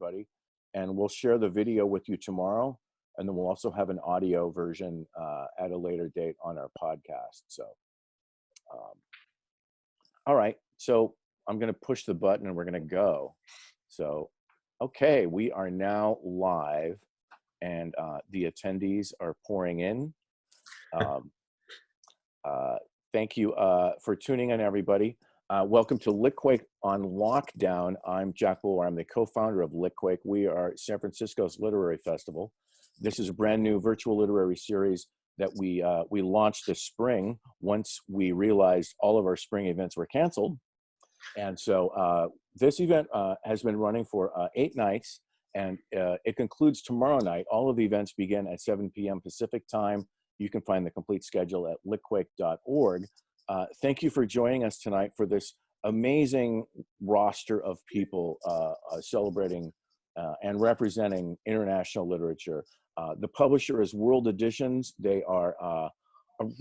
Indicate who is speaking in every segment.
Speaker 1: everybody. And we'll share the video with you tomorrow. And then we'll also have an audio version at a later date on our podcast. So, all right. So I'm going to push the button and we're going to go. So, okay, we are now live and the attendees are pouring in. Thank you for tuning in, everybody. Welcome to Litquake on Lockdown. I'm Jack Buller. I'm the co-founder of Litquake. We are San Francisco's literary festival. This is a brand new virtual literary series that we launched this spring once we realized all of our spring events were canceled. And so this event has been running for 8 nights, and it concludes tomorrow night. All of the events begin at 7 p.m. Pacific time. You can find the complete schedule at litquake.org. Thank you for joining us tonight for this amazing roster of people celebrating and representing international literature. The publisher is World Editions. They are a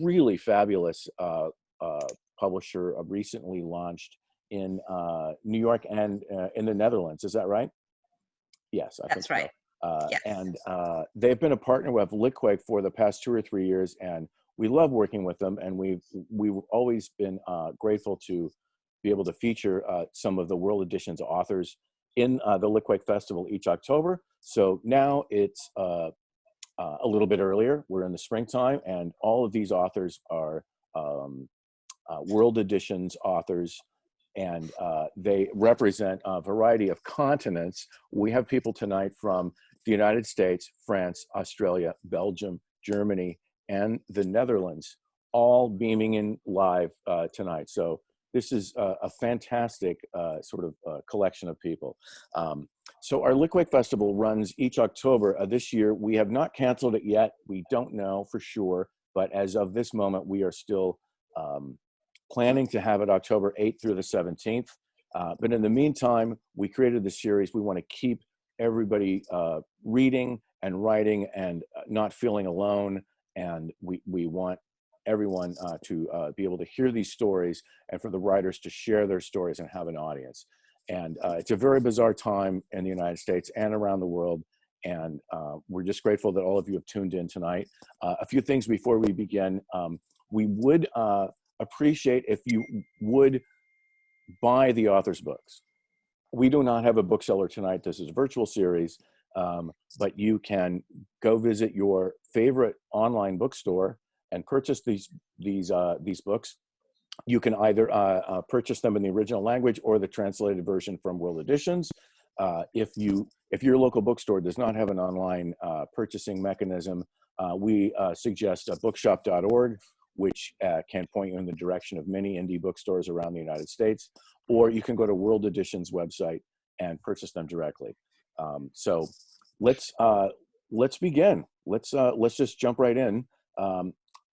Speaker 1: really fabulous publisher, recently launched in New York and in the Netherlands. Is that right? Yes, I think so. That's right. Yes. And they've been a partner with Litquake for the past 2 or 3 years, and we love working with them. And we've always been grateful to be able to feature some of the World Editions authors in the Litquake Festival each October. So now it's a little bit earlier. We're in the springtime, and all of these authors are World Editions authors. And they represent a variety of continents. We have people tonight from the United States, France, Australia, Belgium, Germany, and the Netherlands, all beaming in live tonight. So this is a fantastic sort of collection of people. So our Litquake Festival runs each October. This year, we have not canceled it yet. We don't know for sure, but as of this moment, we are still planning to have it October 8th through the 17th. But in the meantime, we created the series. We want to keep everybody reading and writing and not feeling alone. And we want everyone to be able to hear these stories and for the writers to share their stories and have an audience. And it's a very bizarre time in the United States and around the world. And we're just grateful that all of you have tuned in tonight. A few things before we begin. We would appreciate if you would buy the author's books. We do not have a bookseller tonight. This is a virtual series, but you can go visit your favorite online bookstore and purchase these books. You can either purchase them in the original language or the translated version from World Editions. If your local bookstore does not have an online purchasing mechanism, we suggest bookshop.org, which can point you in the direction of many indie bookstores around the United States, or you can go to World Editions website and purchase them directly. So let's begin. Let's just jump right in.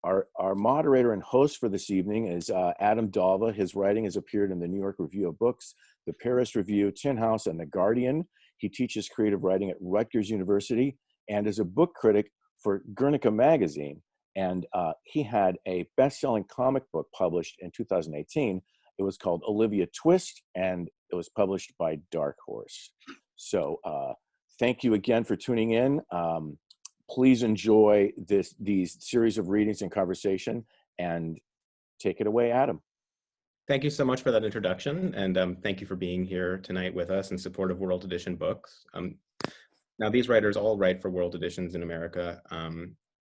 Speaker 1: Our moderator and host for this evening is Adam Dalva. His writing has appeared in the New York Review of Books, the Paris Review, Tin House, and The Guardian. He teaches creative writing at Rutgers University and is a book critic for Guernica Magazine. And he had a best-selling comic book published in 2018. It was called Olivia Twist, and it was published by Dark Horse. So thank you again for tuning in. Please enjoy these series of readings and conversation, and take it away, Adam.
Speaker 2: Thank you so much for that introduction, and thank you for being here tonight with us in support of World Edition Books. Now, these writers all write for World Editions in America.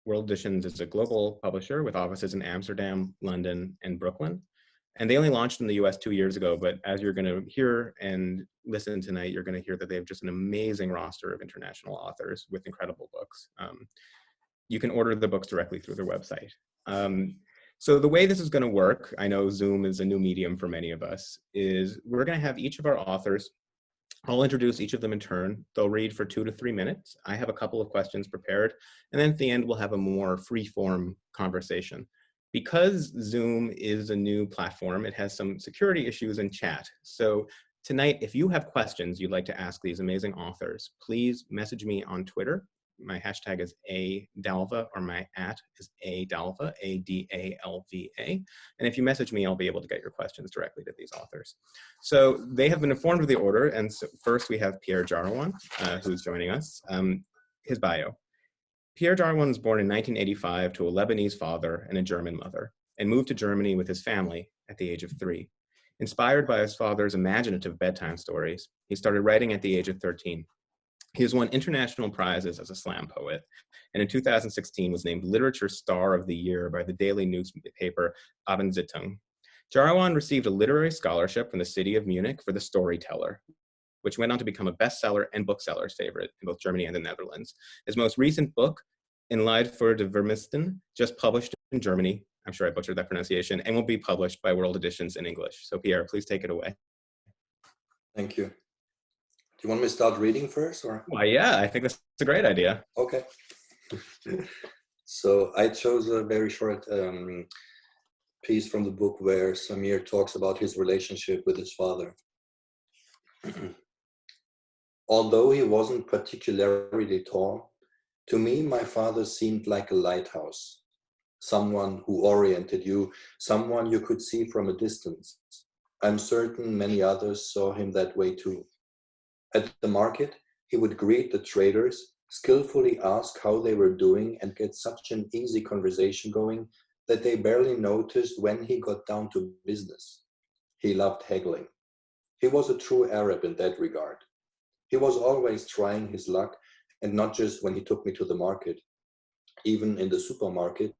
Speaker 2: World Editions is a global publisher with offices in Amsterdam, London, and Brooklyn. And they only launched in the US 2 years ago, but as you're gonna hear and listen tonight, you're gonna hear that they have just an amazing roster of international authors with incredible books. You can order the books directly through their website. So the way this is gonna work, I know Zoom is a new medium for many of us, is we're gonna have each of our authors, I'll introduce each of them in turn. They'll read for 2 to 3 minutes. I have a couple of questions prepared, and then at the end, we'll have a more free-form conversation. Because Zoom is a new platform, it has some security issues in chat. So tonight, if you have questions you'd like to ask these amazing authors, please message me on Twitter my hashtag is @Dalva, or my is @Dalva, ADALVA. And if you message me, I'll be able to get your questions directly to these authors. So they have been informed of the order. And so first we have Pierre Jarawan, who's joining us. His bio. Pierre Jarawan was born in 1985 to a Lebanese father and a German mother, and moved to Germany with his family at the age of 3. Inspired by his father's imaginative bedtime stories, he started writing at the age of 13. He has won international prizes as a slam poet, and in 2016 was named Literature Star of the Year by the daily newspaper Abendzeitung. Jarawan received a literary scholarship from the city of Munich for The Storyteller, which went on to become a bestseller and booksellers' favorite in both Germany and the Netherlands. His most recent book, In Leid voor de Vermisten, just published in Germany, I'm sure I butchered that pronunciation, and will be published by World Editions in English. So Pierre, please take it away.
Speaker 3: Thank you. Do you want me to start reading first, or?
Speaker 2: Why, yeah, I think that's a great idea.
Speaker 3: Okay. So I chose a very short piece from the book where Samir talks about his relationship with his father. Although he wasn't particularly tall, to me, my father seemed like a lighthouse, someone who oriented you, someone you could see from a distance. I'm certain many others saw him that way too. At the market, he would greet the traders, skillfully ask how they were doing, and get such an easy conversation going that they barely noticed when he got down to business. He loved haggling. He was a true Arab in that regard. He was always trying his luck, and not just when he took me to the market. Even in the supermarket,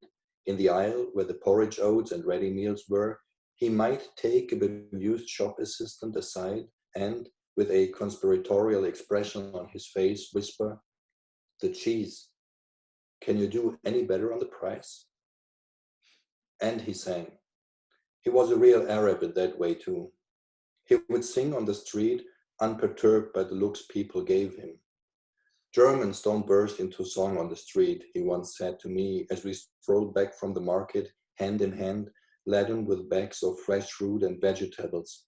Speaker 3: in the aisle where the porridge oats and ready meals were, he might take a bemused shop assistant aside and, with a conspiratorial expression on his face, whisper, "The cheese. Can you do any better on the price?" And he sang. He was a real Arab in that way too. He would sing on the street, unperturbed by the looks people gave him. "Germans don't burst into song on the street," he once said to me as we strolled back from the market, hand in hand, laden with bags of fresh fruit and vegetables.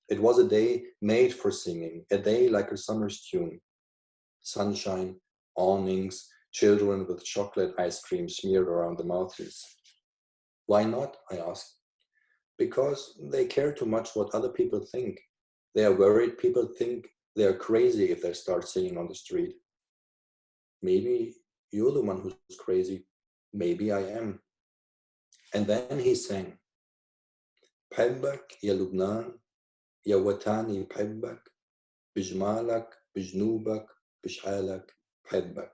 Speaker 3: It was a day made for singing, a day like a summer's tune. Sunshine, awnings, children with chocolate ice cream smeared around the mouths. Why not? I asked. Because they care too much what other people think. They are worried people think they are crazy if they start singing on the street. Maybe you're the one who's crazy. Maybe I am. And then he sang, "Bحبك يا لبنان يا وطني بحبك بجمالك بجنوبك بشحالك بحبك."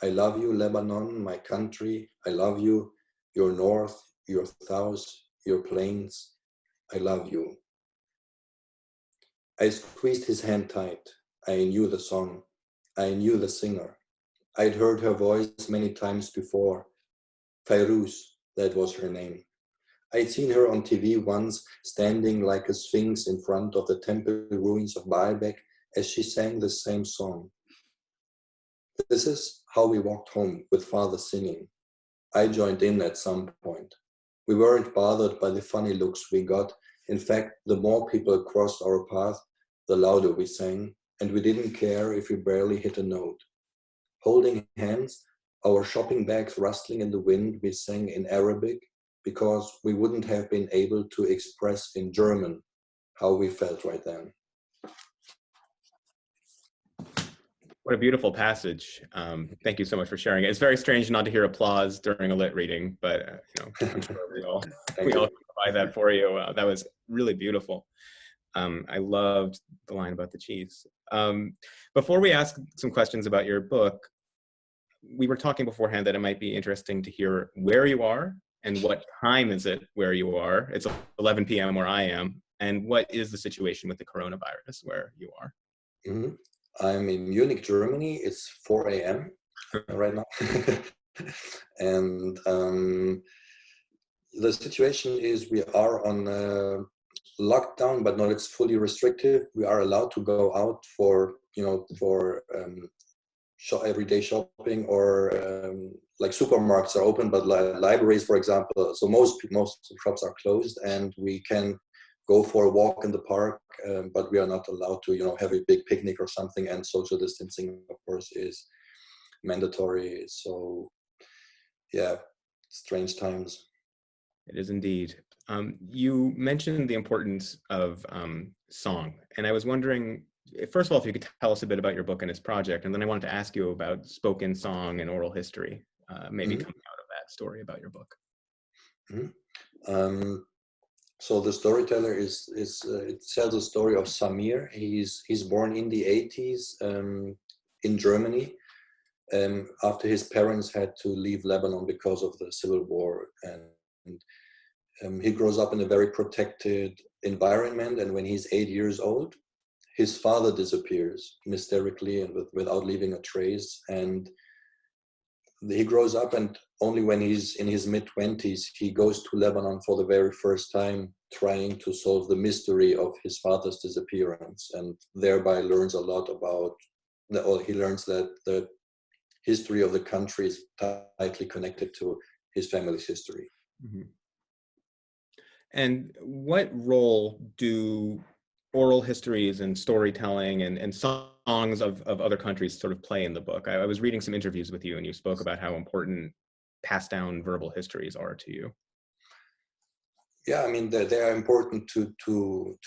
Speaker 3: I love you, Lebanon, my country. I love you, your north, your south, your plains. I love you. I squeezed his hand tight. I knew the song. I knew the singer. I'd heard her voice many times before. Fairuz, that was her name. I'd seen her on TV once, standing like a sphinx in front of the temple ruins of Baalbek as she sang the same song. This is how we walked home with father singing. I joined in at some point. We weren't bothered by the funny looks we got. In fact, the more people crossed our path, the louder we sang, and we didn't care if we barely hit a note. Holding hands, our shopping bags rustling in the wind, we sang in Arabic because we wouldn't have been able to express in German how we felt right then.
Speaker 2: What a beautiful passage. Thank you so much for sharing it. It's very strange not to hear applause during a lit reading, but I'm sure we all provide that for you. That was really beautiful. I loved the line about the cheese. Before we ask some questions about your book, we were talking beforehand that it might be interesting to hear where you are and what time is it where you are. It's 11 p.m. where I am. And what is the situation with the coronavirus where you are?
Speaker 3: Mm-hmm. I'm in Munich, Germany. It's 4 a.m. right now. And the situation is we are on lockdown, but not it's fully restrictive. We are allowed to go out for everyday shopping, or like supermarkets are open, but libraries, for example. So most shops are closed, and we can go for a walk in the park, but we are not allowed to, have a big picnic or something. And social distancing, of course, is mandatory. So yeah, strange times.
Speaker 2: It is indeed. You mentioned the importance of song, and I was wondering, first of all, if you could tell us a bit about your book and its project, and then I wanted to ask you about spoken song and oral history, maybe coming out of that story about your book.
Speaker 3: So the storyteller it tells a story of Samir. He's born in the 80s in Germany. After his parents had to leave Lebanon because of the civil war, and he grows up in a very protected environment. And when he's 8 years old, his father disappears mysteriously and without leaving a trace. And he grows up, and only when he's in his mid-20s, he goes to Lebanon for the very first time, trying to solve the mystery of his father's disappearance, and thereby learns a lot about, he learns that the history of the country is tightly connected to his family's history.
Speaker 2: Mm-hmm. And what role do oral histories and storytelling and songs of other countries sort of play in the book? I was reading some interviews with you, and you spoke about how important passed down verbal histories are to you.
Speaker 3: Yeah, I mean, they are important to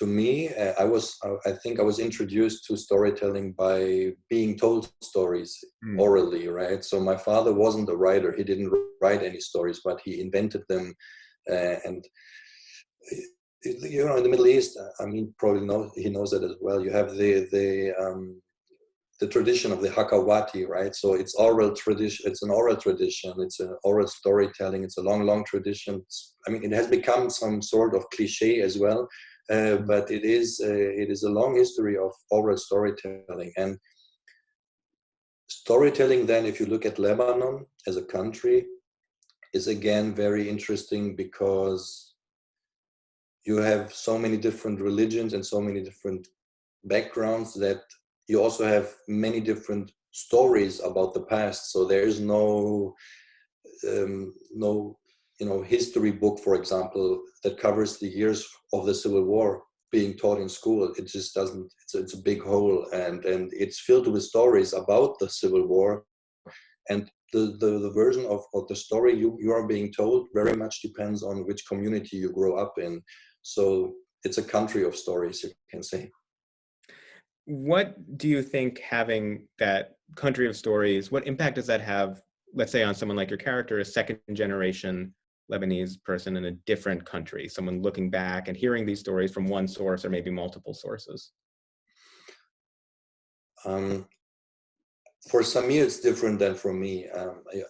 Speaker 3: me. I think I was introduced to storytelling by being told stories orally, right? So my father wasn't a writer. He didn't write any stories, but he invented them. And you know, in the Middle East, I mean, probably he knows that as well. You have the tradition of the Hakawati, right? So it's oral tradition. It's an oral tradition. It's an oral storytelling. It's a long tradition. I mean, it has become some sort of cliche as well, but it is a long history of oral storytelling. And storytelling, then, if you look at Lebanon as a country, is again very interesting because you have so many different religions and so many different backgrounds that you also have many different stories about the past. So there is no history book, for example, that covers the years of the Civil War being taught in school. It just doesn't. It's a big hole, and it's filled with stories about the Civil War, and the version of the story you are being told very much depends on which community you grow up in. So it's a country of stories, you can say.
Speaker 2: What do you think having that country of stories, what impact does that have, let's say, on someone like your character, a second generation Lebanese person in a different country, someone looking back and hearing these stories from one source or maybe multiple sources?
Speaker 3: For Samir, it's different than for me.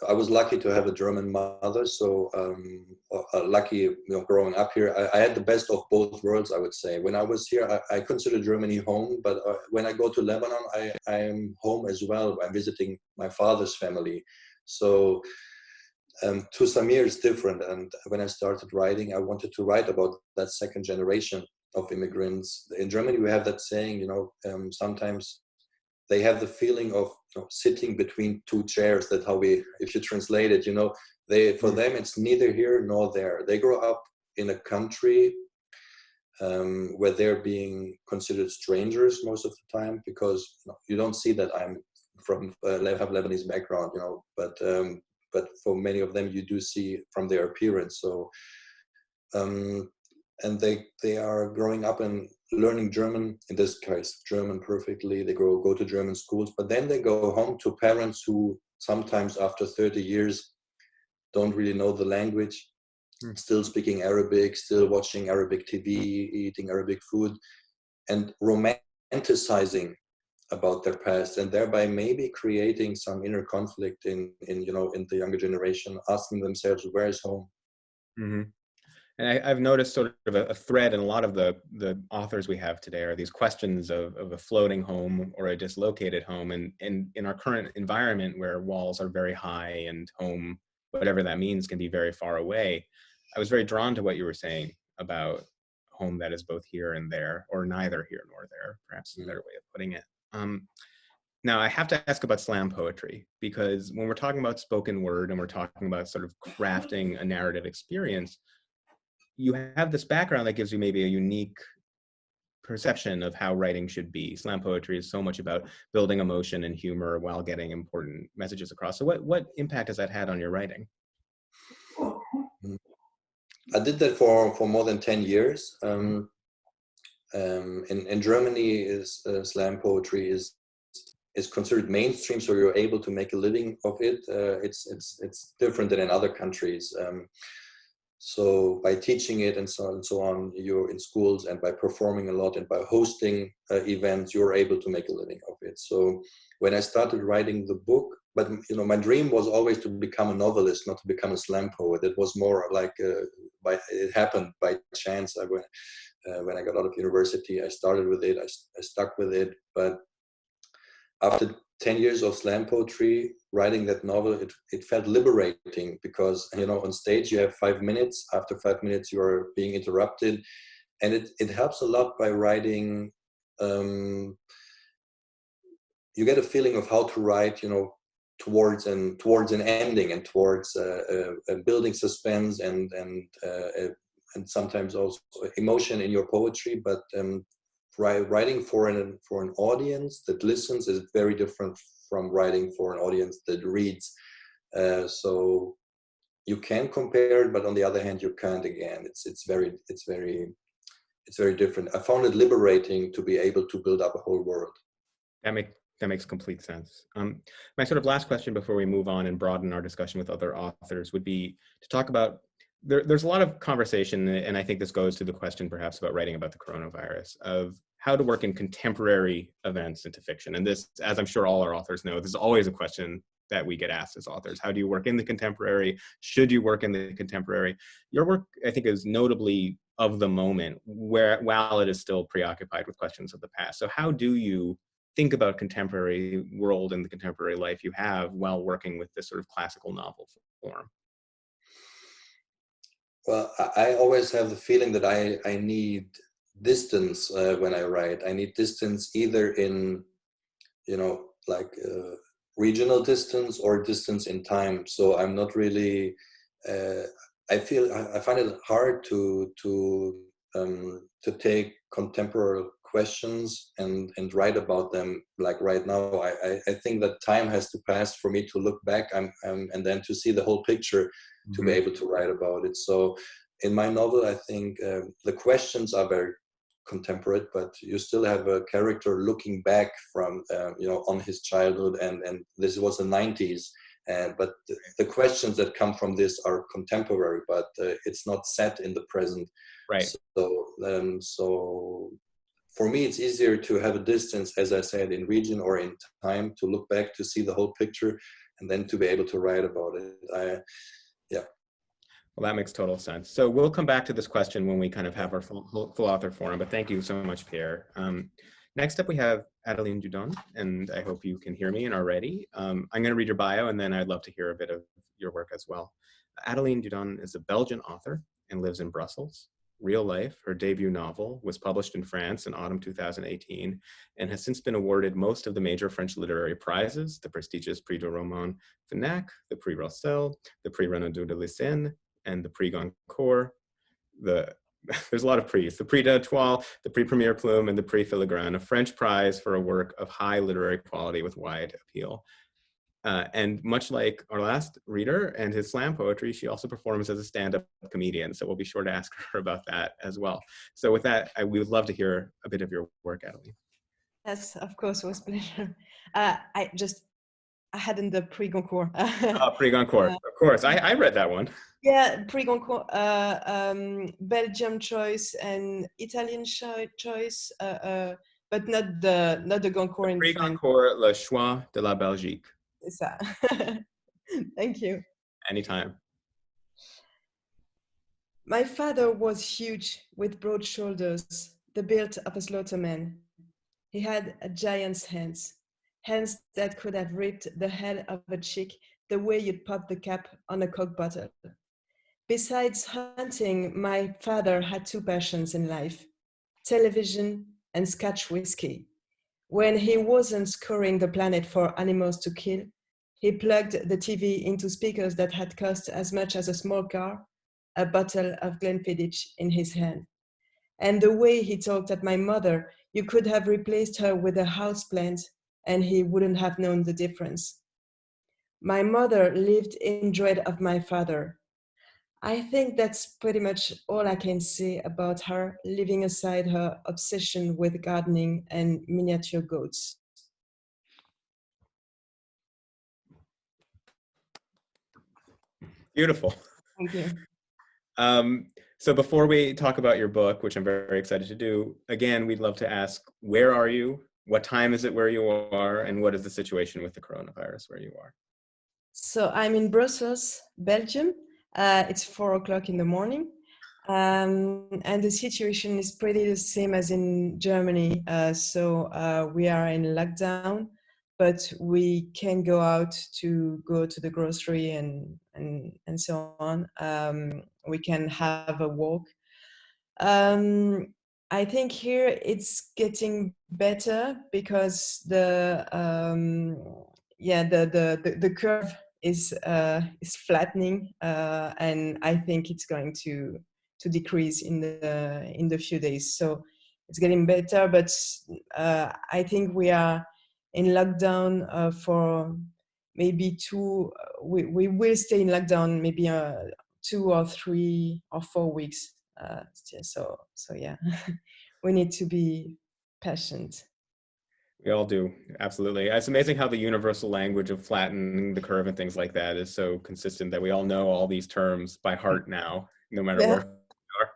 Speaker 3: I was lucky to have a German mother, so lucky, growing up here. I had the best of both worlds, I would say. When I was here, I consider Germany home, but when I go to Lebanon, I am home as well. I'm visiting my father's family. So to Samir, it's different. And when I started writing, I wanted to write about that second generation of immigrants. In Germany, we have that saying, sometimes they have the feeling of sitting between two chairs. That's how if you translate it, for them, it's neither here nor there. They grow up in a country where they're being considered strangers most of the time, because you don't see that I'm from have Lebanese background, but for many of them, you do see from their appearance. So, and they are growing up and learning German, in this case, German perfectly. They go to German schools, but then they go home to parents who sometimes after 30 years don't really know the language, still speaking Arabic, still watching Arabic TV, eating Arabic food, and romanticizing about their past, and thereby maybe creating some inner conflict in the younger generation, asking themselves, where is home?
Speaker 2: Mm-hmm. And I've noticed sort of a thread in a lot of the authors we have today are these questions of a floating home or a dislocated home. And in our current environment where walls are very high and home, whatever that means, can be very far away, I was very drawn to what you were saying about home that is both here and there, or neither here nor there, perhaps is a better way of putting it. Now, I have to ask about slam poetry, because when we're talking about spoken word and we're talking about sort of crafting a narrative experience, you have this background that gives you maybe a unique perception of how writing should be. Slam poetry is so much about building emotion and humor while getting important messages across. So what impact has that had on your writing?
Speaker 3: I did that for more than 10 years. In Germany, slam poetry is considered mainstream, so you're able to make a living of it. It's different than in other countries. So by teaching it and so on, you're in schools, and by performing a lot and by hosting events, you're able to make a living of it. So when I started writing the book, but my dream was always to become a novelist, not to become a slam poet. It was more like it happened by chance. When I got out of university, I started with it. I stuck with it. But after 10 years of slam poetry, writing that novel, it felt liberating, because on stage you have 5 minutes. After 5 minutes, you are being interrupted, and it helps a lot by writing. You get a feeling of how to write, towards an ending, and towards building suspense and sometimes also emotion in your poetry. But writing for an audience that listens is very different from writing for an audience that reads. So you can compare it, but on the other hand, you can't. Again, it's very different. I found it liberating to be able to build up a whole world.
Speaker 2: That makes complete sense. My sort of last question before we move on and broaden our discussion with other authors would be to talk about, there's a lot of conversation, and I think this goes to the question perhaps about writing about the coronavirus, of how to work in contemporary events into fiction. And this, as I'm sure all our authors know, this is always a question that we get asked as authors. How do you work in the contemporary? Should you work in the contemporary? Your work, I think, is notably of the moment, while it is still preoccupied with questions of the past. So how do you think about contemporary world and the contemporary life you have while working with this sort of classical novel form?
Speaker 3: Well, I always have the feeling that I need distance when I write. I need distance either in, regional distance or distance in time. So I'm not really, I find it hard to take contemporary questions and write about them. Like right now, I think that time has to pass for me to look back and then to see the whole picture, to be able to write about it. So in my novel, I think the questions are very contemporary, but you still have a character looking back from on his childhood, and this was the 90s. But the questions that come from this are contemporary, but it's not set in the present.
Speaker 2: Right.
Speaker 3: So for me, it's easier to have a distance, as I said, in region or in time, to look back, to see the whole picture, and then to be able to write about it.
Speaker 2: Well, that makes total sense. So we'll come back to this question when we kind of have our full author forum, but thank you so much, Pierre. Next up, we have Adeline Dieudonné, and I hope you can hear me and are ready. I'm going to read your bio, and then I'd love to hear a bit of your work as well. Adeline Dieudonné is a Belgian author and lives in Brussels. Real Life, her debut novel, was published in France in autumn 2018 and has since been awarded most of the major French literary prizes, the prestigious Prix du Roman Fnac, the Prix Rossel, the Prix Renaudot de Lycéenne, and the Prix Goncourt. There's a lot of prix. The Prix d'Étoile, the Prix Première Plume, and the Prix Filigrane, a French prize for a work of high literary quality with wide appeal. And much like our last reader and his slam poetry, she also performs as a stand-up comedian. So we'll be sure to ask her about that as well. So with that, we would love to hear a bit of your work, Adeline.
Speaker 4: Yes, of course, it was a pleasure. I hadn't the Prix Goncourt.
Speaker 2: Prix Goncourt, of course. I read that one.
Speaker 4: Yeah, Prix Goncourt, Belgium choice and Italian choice, but not the Goncourt in
Speaker 2: Prix
Speaker 4: France.
Speaker 2: Goncourt, le choix de la Belgique.
Speaker 4: C'est ça. Thank you.
Speaker 2: Anytime.
Speaker 4: My father was huge, with broad shoulders, the build of a slaughterman. He had a giant's hands that could have ripped the head of a chick the way you'd pop the cap on a Coke bottle. Besides hunting, my father had two passions in life: television and Scotch whiskey. When he wasn't scouring the planet for animals to kill, he plugged the TV into speakers that had cost as much as a small car, a bottle of Glenfiddich in his hand. And the way he talked at my mother, you could have replaced her with a houseplant and he wouldn't have known the difference. My mother lived in dread of my father. I think that's pretty much all I can say about her, leaving aside her obsession with gardening and miniature goats.
Speaker 2: Beautiful.
Speaker 4: Thank you.
Speaker 2: So before we talk about your book, which I'm very excited to do, again, we'd love to ask, where are you? What time is it where you are? And what is the situation with the coronavirus where you are?
Speaker 4: So I'm in Brussels, Belgium. It's 4 o'clock in the morning. And the situation is pretty the same as in Germany. So we are in lockdown, but we can go out to go to the grocery and so on. We can have a walk. I think here it's getting better because the curve is flattening, and I think it's going to decrease in the few days. So it's getting better, but I think we are in lockdown for maybe we will stay in lockdown maybe 2 or 3 or 4 weeks. So yeah, we need to be patient.
Speaker 2: We all do, absolutely. It's amazing how the universal language of flattening the curve and things like that is so consistent that we all know all these terms by heart now, no matter where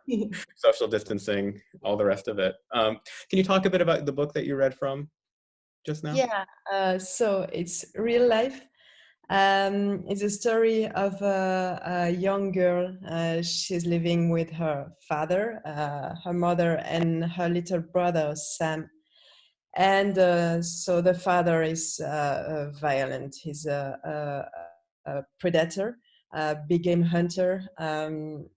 Speaker 2: we are. Social distancing, all the rest of it. Can you talk a bit about the book that you read from just now?
Speaker 4: Yeah, so it's real life. It's a story of a young girl. She's living with her father, her mother, and her little brother, Sam. And so the father is violent. He's a predator, a big game hunter. And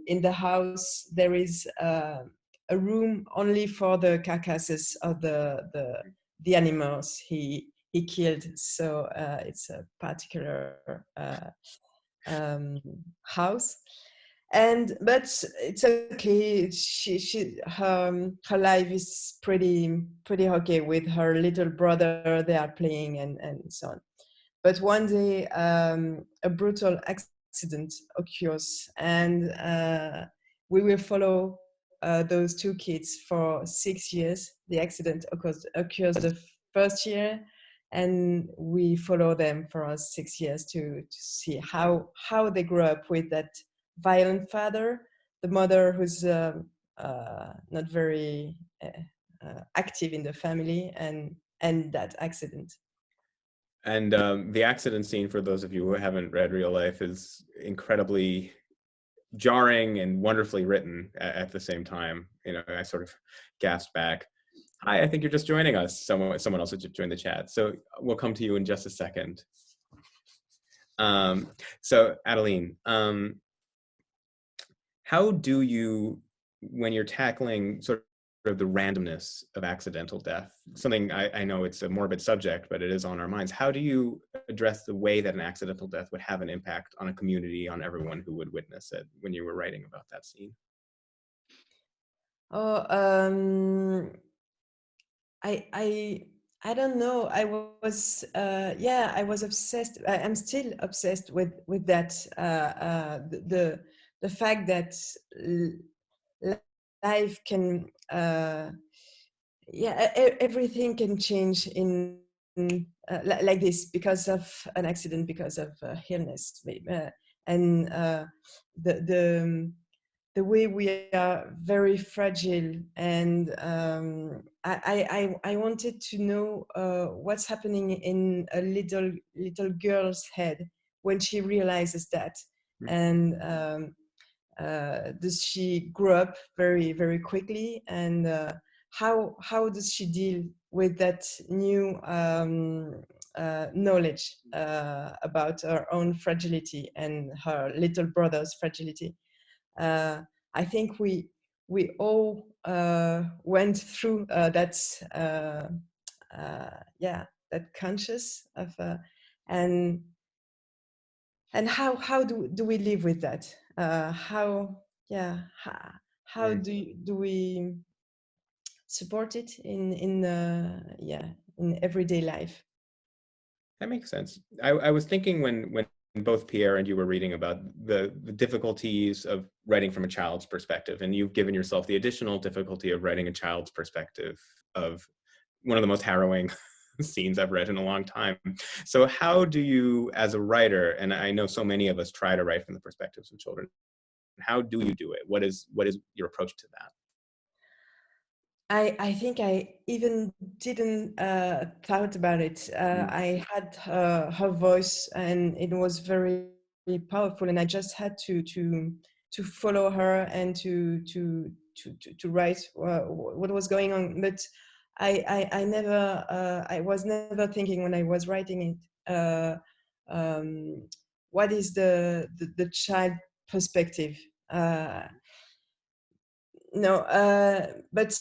Speaker 4: in the house, there is a room only for the carcasses of the animals he killed. So it's a particular house. But it's okay. Her life is pretty okay with her little brother. They are playing and so on. But one day, a brutal accident occurs, and we will follow those two kids for 6 years. The accident occurs the first year, and we follow them for 6 years to see how they grew up with that violent father, the mother who's not very active in the family, and that accident.
Speaker 2: And the accident scene, for those of you who haven't read Real Life, is incredibly jarring and wonderfully written at the same time. You know, I sort of gasped back. Hi, I think you're just joining us. Someone else has joined the chat. So we'll come to you in just a second. So Adeline, how do you, when you're tackling sort of the randomness of accidental death, something I know it's a morbid subject, but it is on our minds, how do you address the way that an accidental death would have an impact on a community, on everyone who would witness it, when you were writing about that scene?
Speaker 4: I don't know. I was obsessed. I'm still obsessed with that. The fact that life can, everything can change in like this because of an accident, because of illness, and the way we are very fragile. And I wanted to know what's happening in a little girl's head when she realizes that. And does she grow up very, very quickly? And how does she deal with that new knowledge about her own fragility and her little brother's fragility? I think we all went through that conscious of and how do we live with that? how do we support it in everyday life?
Speaker 2: That makes sense. I was thinking when both Pierre and you were reading about the difficulties of writing from a child's perspective, and you've given yourself the additional difficulty of writing a child's perspective of one of the most harrowing scenes I've read in a long time. So how do you, as a writer, and I know so many of us try to write from the perspectives of children, how do you do it? What is your approach to that?
Speaker 4: I think I even didn't thought about it. I had her voice, and it was very, very powerful, and I just had to follow her and to write what was going on. But I never I was never thinking when I was writing it. What is the child perspective? No, but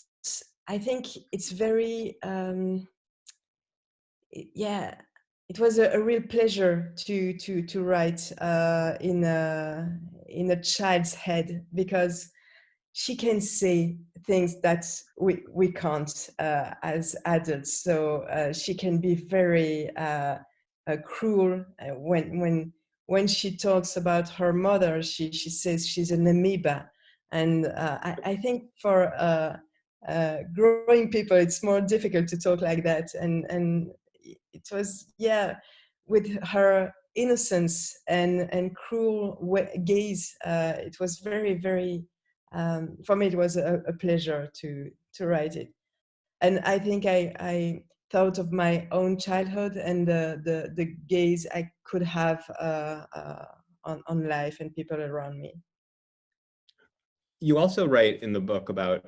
Speaker 4: I think it's very, it was a real pleasure to write in a child's head, because she can say things that we can't as adults. So she can be very cruel when she talks about her mother. She says she's an amoeba, and I think for growing people, it's more difficult to talk like that. And it was, with her innocence and cruel gaze, it was very, very, for me, it was a pleasure to write it. And I think I thought of my own childhood and the gaze I could have on life and people around me.
Speaker 2: You also write in the book about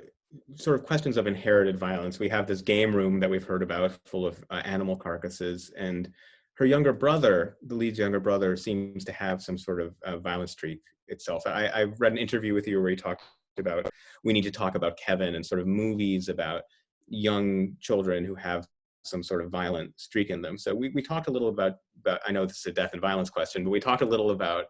Speaker 2: sort of questions of inherited violence. We have this game room that we've heard about full of animal carcasses, and her younger brother, the lead's younger brother, seems to have some sort of violent streak itself. I read an interview with you where you talked about, we need to talk about Kevin, and sort of movies about young children who have some sort of violent streak in them. So we talked a little about, I know this is a death and violence question, but we talked a little about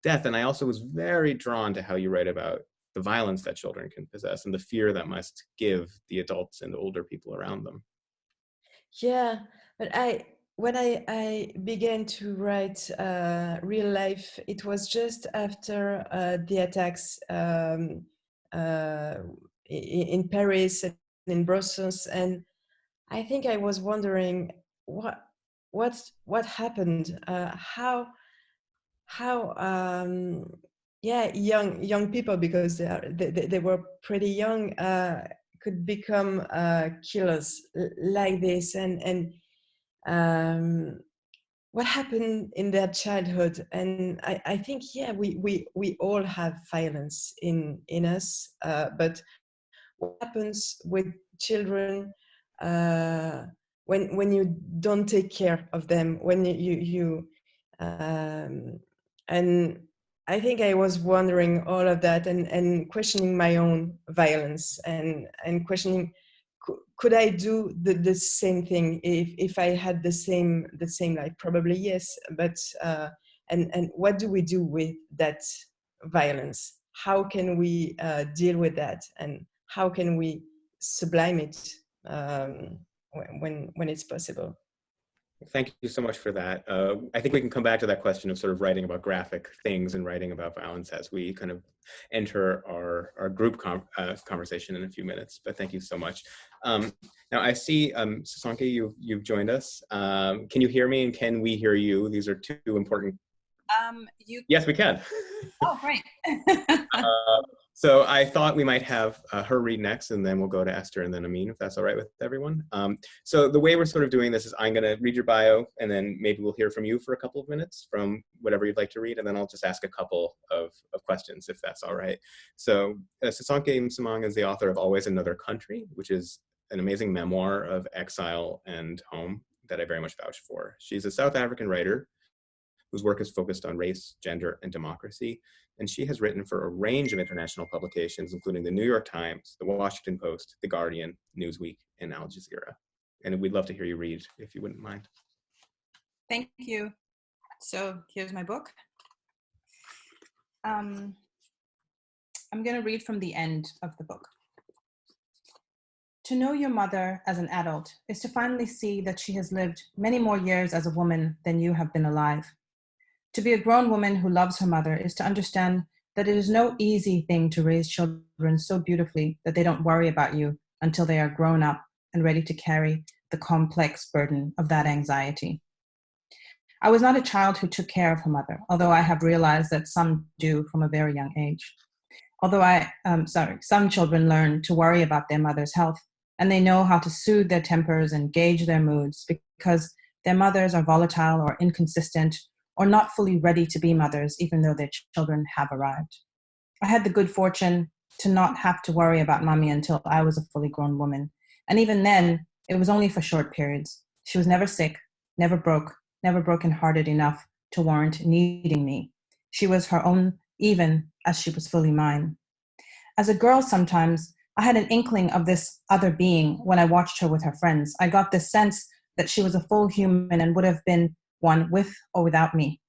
Speaker 2: death. And I also was very drawn to how you write about the violence that children can possess and the fear that must give the adults and the older people around them.
Speaker 4: Yeah, but when I began to write real life, it was just after the attacks in Paris and in Brussels, and I think I was wondering what happened, how young people, because they were pretty young, could become killers like this, and what happened in their childhood. And I think we all have violence in us, but what happens with children when you don't take care of them, when you and I think I was wondering all of that, and questioning my own violence, and questioning, could I do the same thing if I had the same life? Probably yes, but and what do we do with that violence? How can we deal with that, and how can we sublime it when it's possible?
Speaker 2: Thank you so much for that. I think we can come back to that question of sort of writing about graphic things and writing about violence as we kind of enter our group conversation in a few minutes, but thank you so much. Now I see, Sisonke, you've joined us. Can you hear me, and can we hear you? These are two important. Yes, we can.
Speaker 5: Oh, great.
Speaker 2: So I thought we might have her read next, and then we'll go to Esther and then Amin, if that's all right with everyone. So the way we're sort of doing this is I'm going to read your bio, and then maybe we'll hear from you for a couple of minutes from whatever you'd like to read, and then I'll just ask a couple of questions, if that's all right. So Sisonke Msimang is the author of Always Another Country, which is an amazing memoir of exile and home that I very much vouch for. She's a South African writer whose work is focused on race, gender, and democracy. And she has written for a range of international publications, including the New York Times, the Washington Post, the Guardian, Newsweek, and Al Jazeera. And we'd love to hear you read, if you wouldn't mind.
Speaker 5: Thank you. So here's my book. I'm going to read from the end of the book. To know your mother as an adult is to finally see that she has lived many more years as a woman than you have been alive. To be a grown woman who loves her mother is to understand that it is no easy thing to raise children so beautifully that they don't worry about you until they are grown up and ready to carry the complex burden of that anxiety. I was not a child who took care of her mother, although I have realized that some do from a very young age. Some children learn to worry about their mother's health, and they know how to soothe their tempers and gauge their moods because their mothers are volatile or inconsistent or not fully ready to be mothers, even though their children have arrived. I had the good fortune to not have to worry about mommy until I was a fully grown woman. And even then, it was only for short periods. She was never sick, never broke, never brokenhearted enough to warrant needing me. She was her own, even as she was fully mine. As a girl, sometimes I had an inkling of this other being when I watched her with her friends. I got this sense that she was a full human and would have been one with or without me.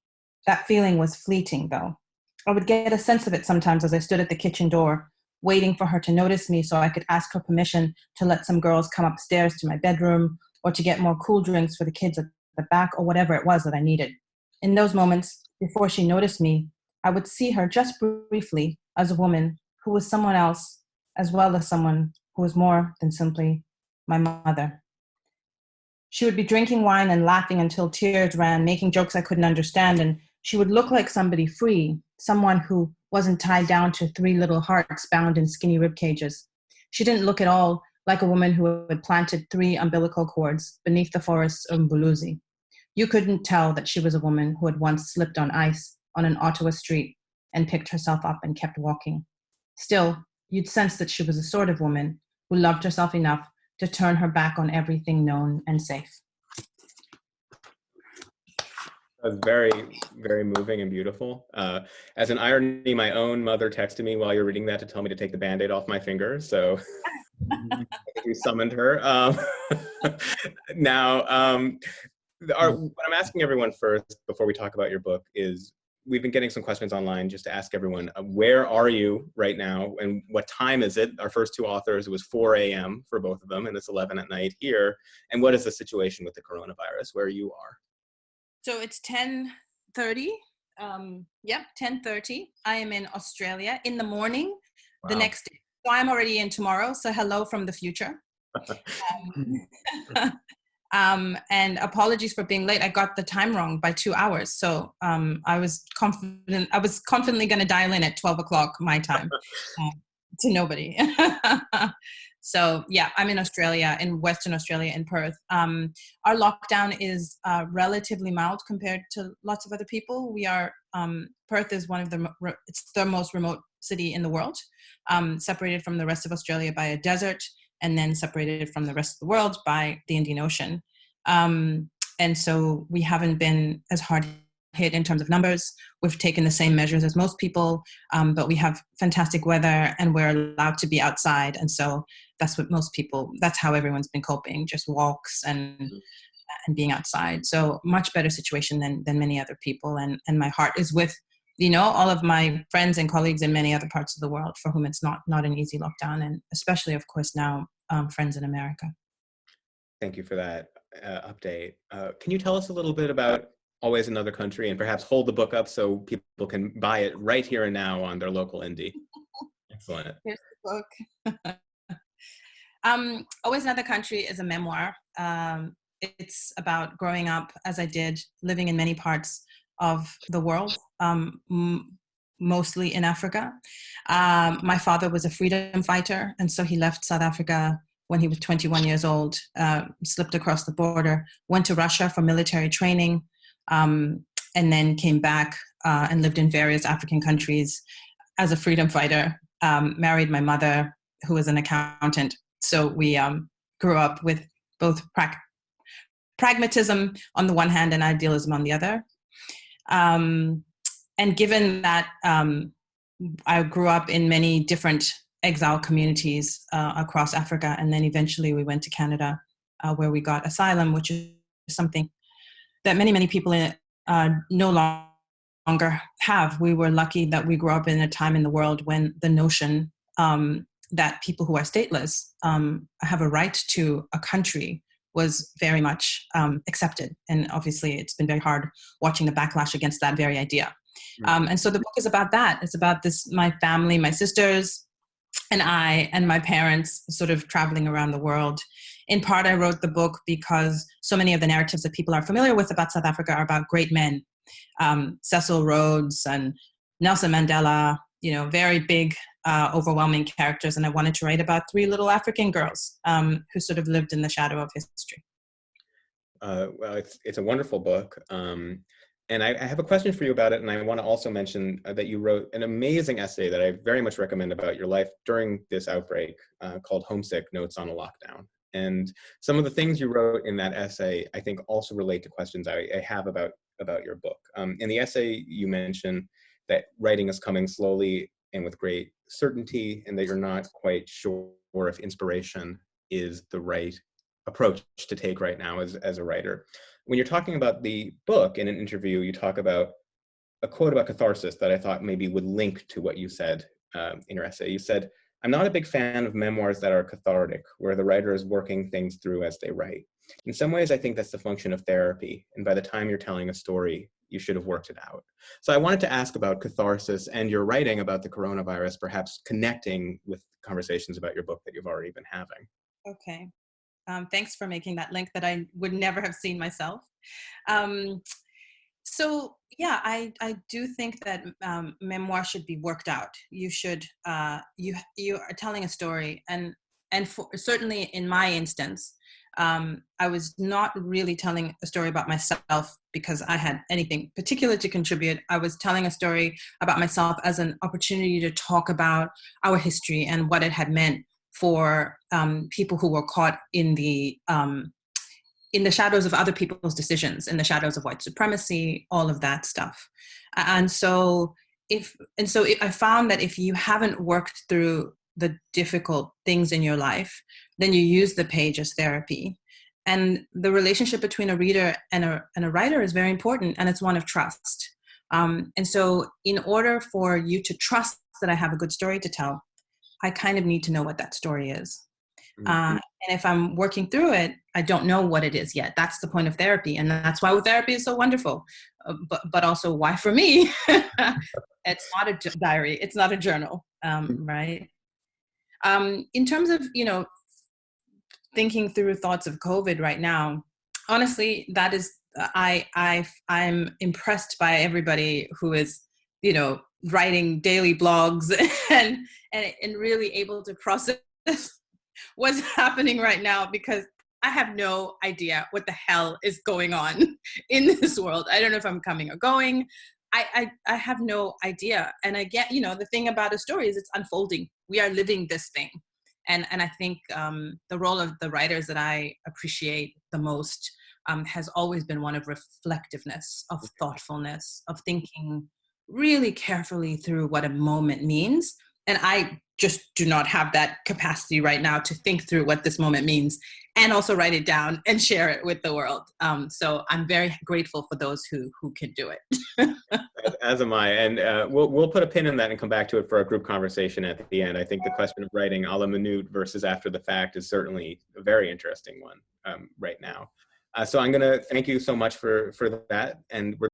Speaker 5: That feeling was fleeting, though. I would get a sense of it sometimes as I stood at the kitchen door, waiting for her to notice me so I could ask her permission to let some girls come upstairs to my bedroom or to get more cool drinks for the kids at the back or whatever it was that I needed. In those moments, before she noticed me, I would see her just briefly as a woman who was someone else, as well as someone who was more than simply my mother. She would be drinking wine and laughing until tears ran, making jokes I couldn't understand, and she would look like somebody free, someone who wasn't tied down to 3 little hearts bound in skinny rib cages. She didn't look at all like a woman who had planted 3 umbilical cords beneath the forests of Mbuluzi. You couldn't tell that she was a woman who had once slipped on ice on an Ottawa street and picked herself up and kept walking. Still, you'd sense that she was the sort of woman who loved herself enough to turn her back on everything known and safe.
Speaker 2: That was very, very moving and beautiful. As an irony, my own mother texted me while you're reading that to tell me to take the Band-Aid off my finger, so we summoned her. What I'm asking everyone first, before we talk about your book, is we've been getting some questions online just to ask everyone, where are you right now and what time is it? Our first 2 authors, it was 4 a.m. for both of them, and it's 11 at night here. And what is the situation with the coronavirus, where you are?
Speaker 5: So it's 10:30. 10:30. I am in Australia in the morning.
Speaker 2: Wow.
Speaker 5: The next day. So I'm already in tomorrow. So hello from the future. And apologies for being late. I got the time wrong by 2 hours. So I was confidently going to dial in at 12 o'clock my time to nobody. So yeah, I'm in Australia, in Western Australia, in Perth. Our lockdown is relatively mild compared to lots of other people. We are, Perth is it's the most remote city in the world, separated from the rest of Australia by a desert, and then separated from the rest of the world by the Indian Ocean. And so we haven't been as hard hit in terms of numbers. We've taken the same measures as most people, but we have fantastic weather and we're allowed to be outside. And so that's how everyone's been coping, just walks and being outside. So much better situation than many other people. And my heart is with, all of my friends and colleagues in many other parts of the world for whom it's not an easy lockdown. And especially, of course, now friends in America.
Speaker 2: Thank you for that update. Can you tell us a little bit about Always Another Country, and perhaps hold the book up so people can buy it right here and now on their local indie? Excellent.
Speaker 5: Here's the book. Always Another Country is a memoir. It's about growing up, as I did, living in many parts of the world, mostly in Africa. My father was a freedom fighter, and so he left South Africa when he was 21 years old, slipped across the border, went to Russia for military training, and then came back and lived in various African countries as a freedom fighter, married my mother, who was an accountant. So we grew up with both pragmatism on the one hand and idealism on the other. And given that I grew up in many different exile communities across Africa, and then eventually we went to Canada, where we got asylum, which is something that many people no longer have. We were lucky that we grew up in a time in the world when the notion that people who are stateless have a right to a country was very much accepted. And obviously it's been very hard watching the backlash against that very idea. And so the book is about that. It's about my family, my sisters, and I, and my parents sort of traveling around the world. In part, I wrote the book because so many of the narratives that people are familiar with about South Africa are about great men, Cecil Rhodes and Nelson Mandela, very big, overwhelming characters. And I wanted to write about 3 little African girls who sort of lived in the shadow of history.
Speaker 2: Well, it's a wonderful book. And I have a question for you about it. And I want to also mention that you wrote an amazing essay that I very much recommend about your life during this outbreak called Homesick: Notes on a Lockdown. And some of the things you wrote in that essay, I think also relate to questions I have about your book. In the essay, you mention that writing is coming slowly and with great certainty, and that you're not quite sure if inspiration is the right approach to take right now as a writer. When you're talking about the book in an interview, you talk about a quote about catharsis that I thought maybe would link to what you said in your essay. You said, "I'm not a big fan of memoirs that are cathartic, where the writer is working things through as they write. In some ways, I think that's the function of therapy, and by the time you're telling a story, you should have worked it out." So I wanted to ask about catharsis and your writing about the coronavirus, perhaps connecting with conversations about your book that you've already been having.
Speaker 5: Okay. Thanks for making that link that I would never have seen myself. So yeah, I do think that memoir should be worked out. You should, you are telling a story, and certainly in my instance, I was not really telling a story about myself because I had anything particular to contribute. I was telling a story about myself as an opportunity to talk about our history and what it had meant for people who were caught in the shadows of other people's decisions, in the shadows of white supremacy, all of that stuff. And so I found that if you haven't worked through the difficult things in your life, then you use the page as therapy. And the relationship between a reader and a writer is very important, and it's one of trust. And so in order for you to trust that I have a good story to tell, I kind of need to know what that story is. And if I'm working through it, I don't know what it is yet. That's the point of therapy. And that's why therapy is so wonderful. But also why for me, it's not a diary. It's not a journal, right? In terms of, thinking through thoughts of COVID right now, honestly, that is, I'm impressed by everybody who is, writing daily blogs and really able to process what's happening right now, because I have no idea what the hell is going on in this world. I don't know if I'm coming or going. I have no idea. And I get, the thing about a story is it's unfolding. We are living this thing. And I think the role of the writers that I appreciate the most has always been one of reflectiveness, of thoughtfulness, of thinking really carefully through what a moment means. And I just do not have that capacity right now to think through what this moment means and also write it down and share it with the world. So I'm very grateful for those who can do it.
Speaker 2: As am I. And we'll put a pin in that and come back to it for a group conversation at the end. I think the question of writing a la minute versus after the fact is certainly a very interesting one right now. So I'm going to thank you so much for that. And we're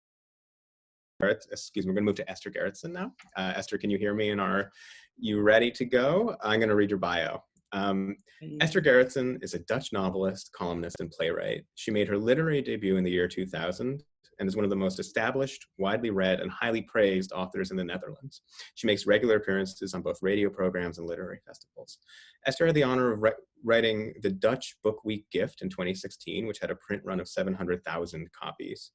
Speaker 2: going to move to Esther Gerritsen now. Esther, can you hear me? And are you ready to go? I'm going to read your bio. Esther Gerritsen is a Dutch novelist, columnist, and playwright. She made her literary debut in the year 2000 and is one of the most established, widely read, and highly praised authors in the Netherlands. She makes regular appearances on both radio programs and literary festivals. Esther had the honor of writing the Dutch Book Week Gift in 2016, which had a print run of 700,000 copies.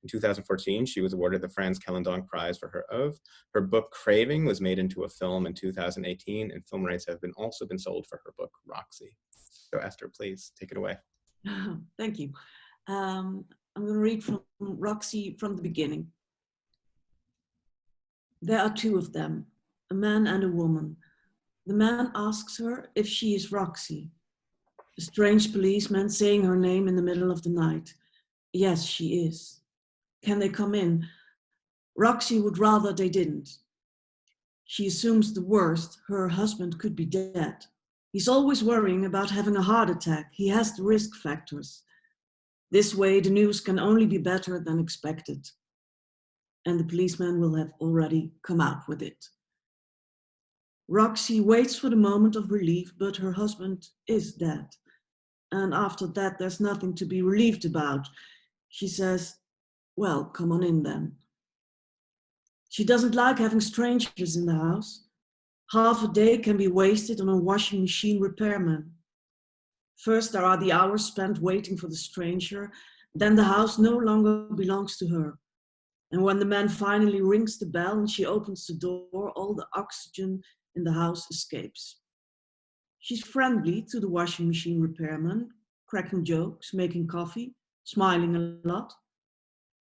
Speaker 2: In 2014, she was awarded the Frans Kellendonk Prize for her oeuvre. Her book Craving was made into a film in 2018, and film rights have also been sold for her book Roxy. So Esther, please take it away.
Speaker 6: Thank you. I'm going to read from Roxy from the beginning. There are two of them, a man and a woman. The man asks her if she is Roxy. A strange policeman saying her name in the middle of the night. Yes, she is. Can they come in? Roxy would rather they didn't. She assumes the worst, her husband could be dead. He's always worrying about having a heart attack. He has the risk factors. This way, the news can only be better than expected. And the policeman will have already come out with it. Roxy waits for the moment of relief, but her husband is dead. And after that, there's nothing to be relieved about. She says, well, come on in then. She doesn't like having strangers in the house. Half a day can be wasted on a washing machine repairman. First, there are the hours spent waiting for the stranger. Then the house no longer belongs to her. And when the man finally rings the bell and she opens the door, all the oxygen in the house escapes. She's friendly to the washing machine repairman, cracking jokes, making coffee, smiling a lot.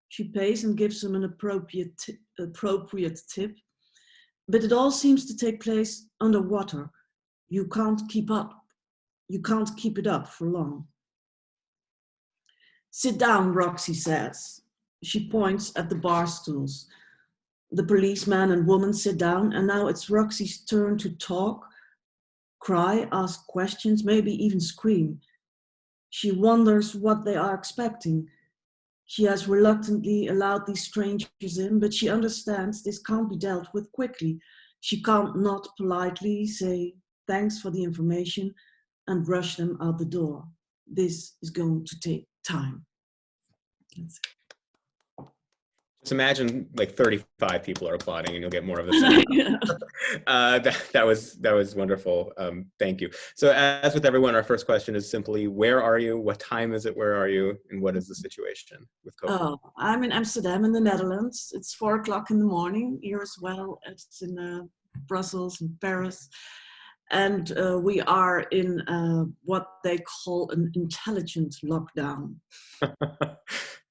Speaker 6: She pays and gives him an appropriate tip. But it all seems to take place underwater. You can't keep up. You can't keep it up for long. Sit down, Roxy says. She points at the bar stools. The policeman and woman sit down, and now it's Roxy's turn to talk, cry, ask questions, maybe even scream. She wonders what they are expecting. She has reluctantly allowed these strangers in, but she understands this can't be dealt with quickly. She can't not politely say thanks for the information and rush them out the door. This is going to take time.
Speaker 2: Just imagine like 35 people are applauding and you'll get more of the same. Yeah. That was wonderful. Thank you. So as with everyone, our first question is simply, where are you? What time is it? Where are you? And what is the situation with COVID?
Speaker 6: Oh, I'm in Amsterdam in the Netherlands. It's 4 o'clock in the morning here as well. It's in Brussels and Paris. And we are in what they call an intelligent lockdown.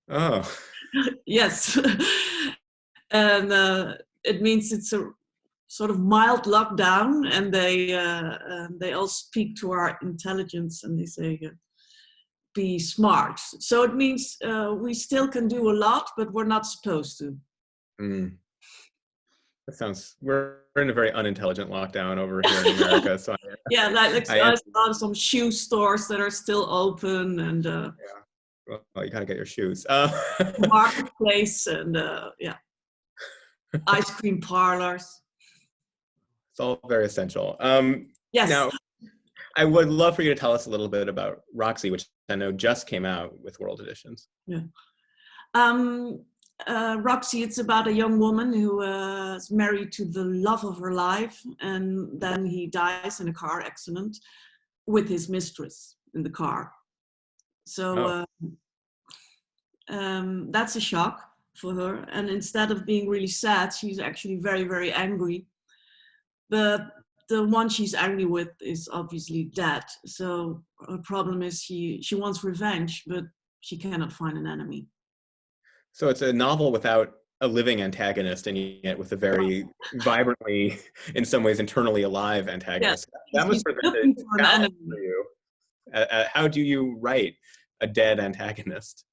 Speaker 2: Oh.
Speaker 6: Yes. And it means it's a sort of mild lockdown, and they all speak to our intelligence and they say, be smart. So it means we still can do a lot, but we're not supposed to.
Speaker 2: Mm. That sounds, we're in a very unintelligent lockdown over here in America. So
Speaker 6: yeah, like I saw some shoe stores that are still open, and
Speaker 2: yeah. Well, you gotta get your shoes.
Speaker 6: Marketplace and yeah, ice cream parlors.
Speaker 2: It's all very essential.
Speaker 6: Yes.
Speaker 2: Now, I would love for you to tell us a little bit about Roxy, which I know just came out with World Editions.
Speaker 6: Yeah. Roxy, it's about a young woman who is married to the love of her life, and then he dies in a car accident with his mistress in the car. So that's a shock for her. And instead of being really sad, she's actually very, very angry. But the one she's angry with is obviously dead. So her problem is she wants revenge, but she cannot find an enemy.
Speaker 2: So it's a novel without a living antagonist, and yet with a very vibrantly, in some ways, internally alive antagonist.
Speaker 6: Yes.
Speaker 2: That must have been a challenge for you. How do you write a dead antagonist?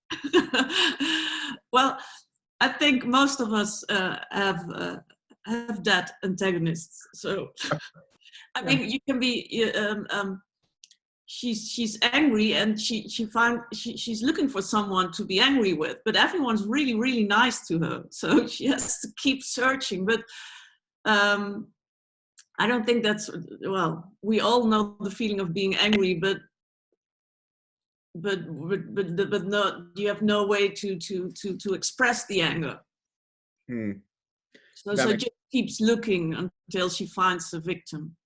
Speaker 6: Well, I think most of us have dead antagonists. So, I mean, you can be. She's angry, and she's looking for someone to be angry with, but everyone's really, really nice to her. So she has to keep searching. But I don't think that's, well, we all know the feeling of being angry, but no, you have no way to express the anger. So she just keeps looking until she finds a victim.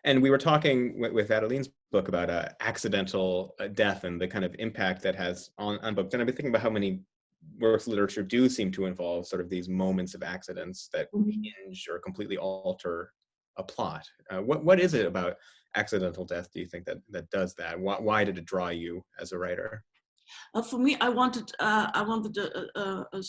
Speaker 2: And we were talking with Adeline's book about accidental death and the kind of impact that has on books. And I've been thinking about how many works of literature do seem to involve sort of these moments of accidents that hinge or completely alter a plot. What is it about accidental death, do you think, that does that? Why did it draw you as a writer?
Speaker 6: For me, I wanted a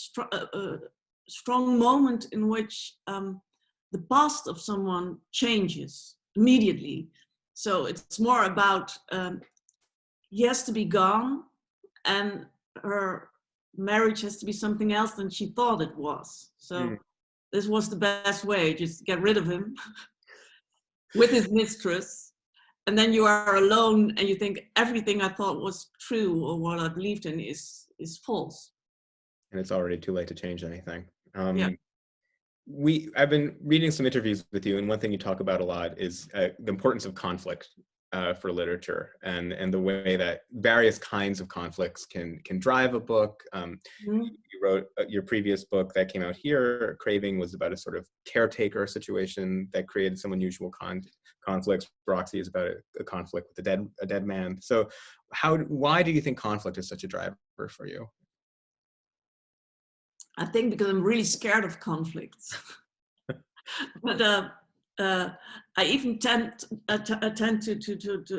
Speaker 6: strong moment in which the past of someone changes immediately. So it's more about he has to be gone, and her marriage has to be something else than she thought it was. So this was the best way, just get rid of him with his mistress. And then you are alone and you think everything I thought was true or what I believed in is false.
Speaker 2: And it's already too late to change anything.
Speaker 6: Yeah.
Speaker 2: I've been reading some interviews with you, and one thing you talk about a lot is the importance of conflict for literature, and the way that various kinds of conflicts can drive a book. You wrote your previous book that came out here, Craving, was about a sort of caretaker situation that created some unusual conflicts. Roxy is about a conflict with a dead man. So why do you think conflict is such a driver for you?
Speaker 6: I think because I'm really scared of conflicts. But I even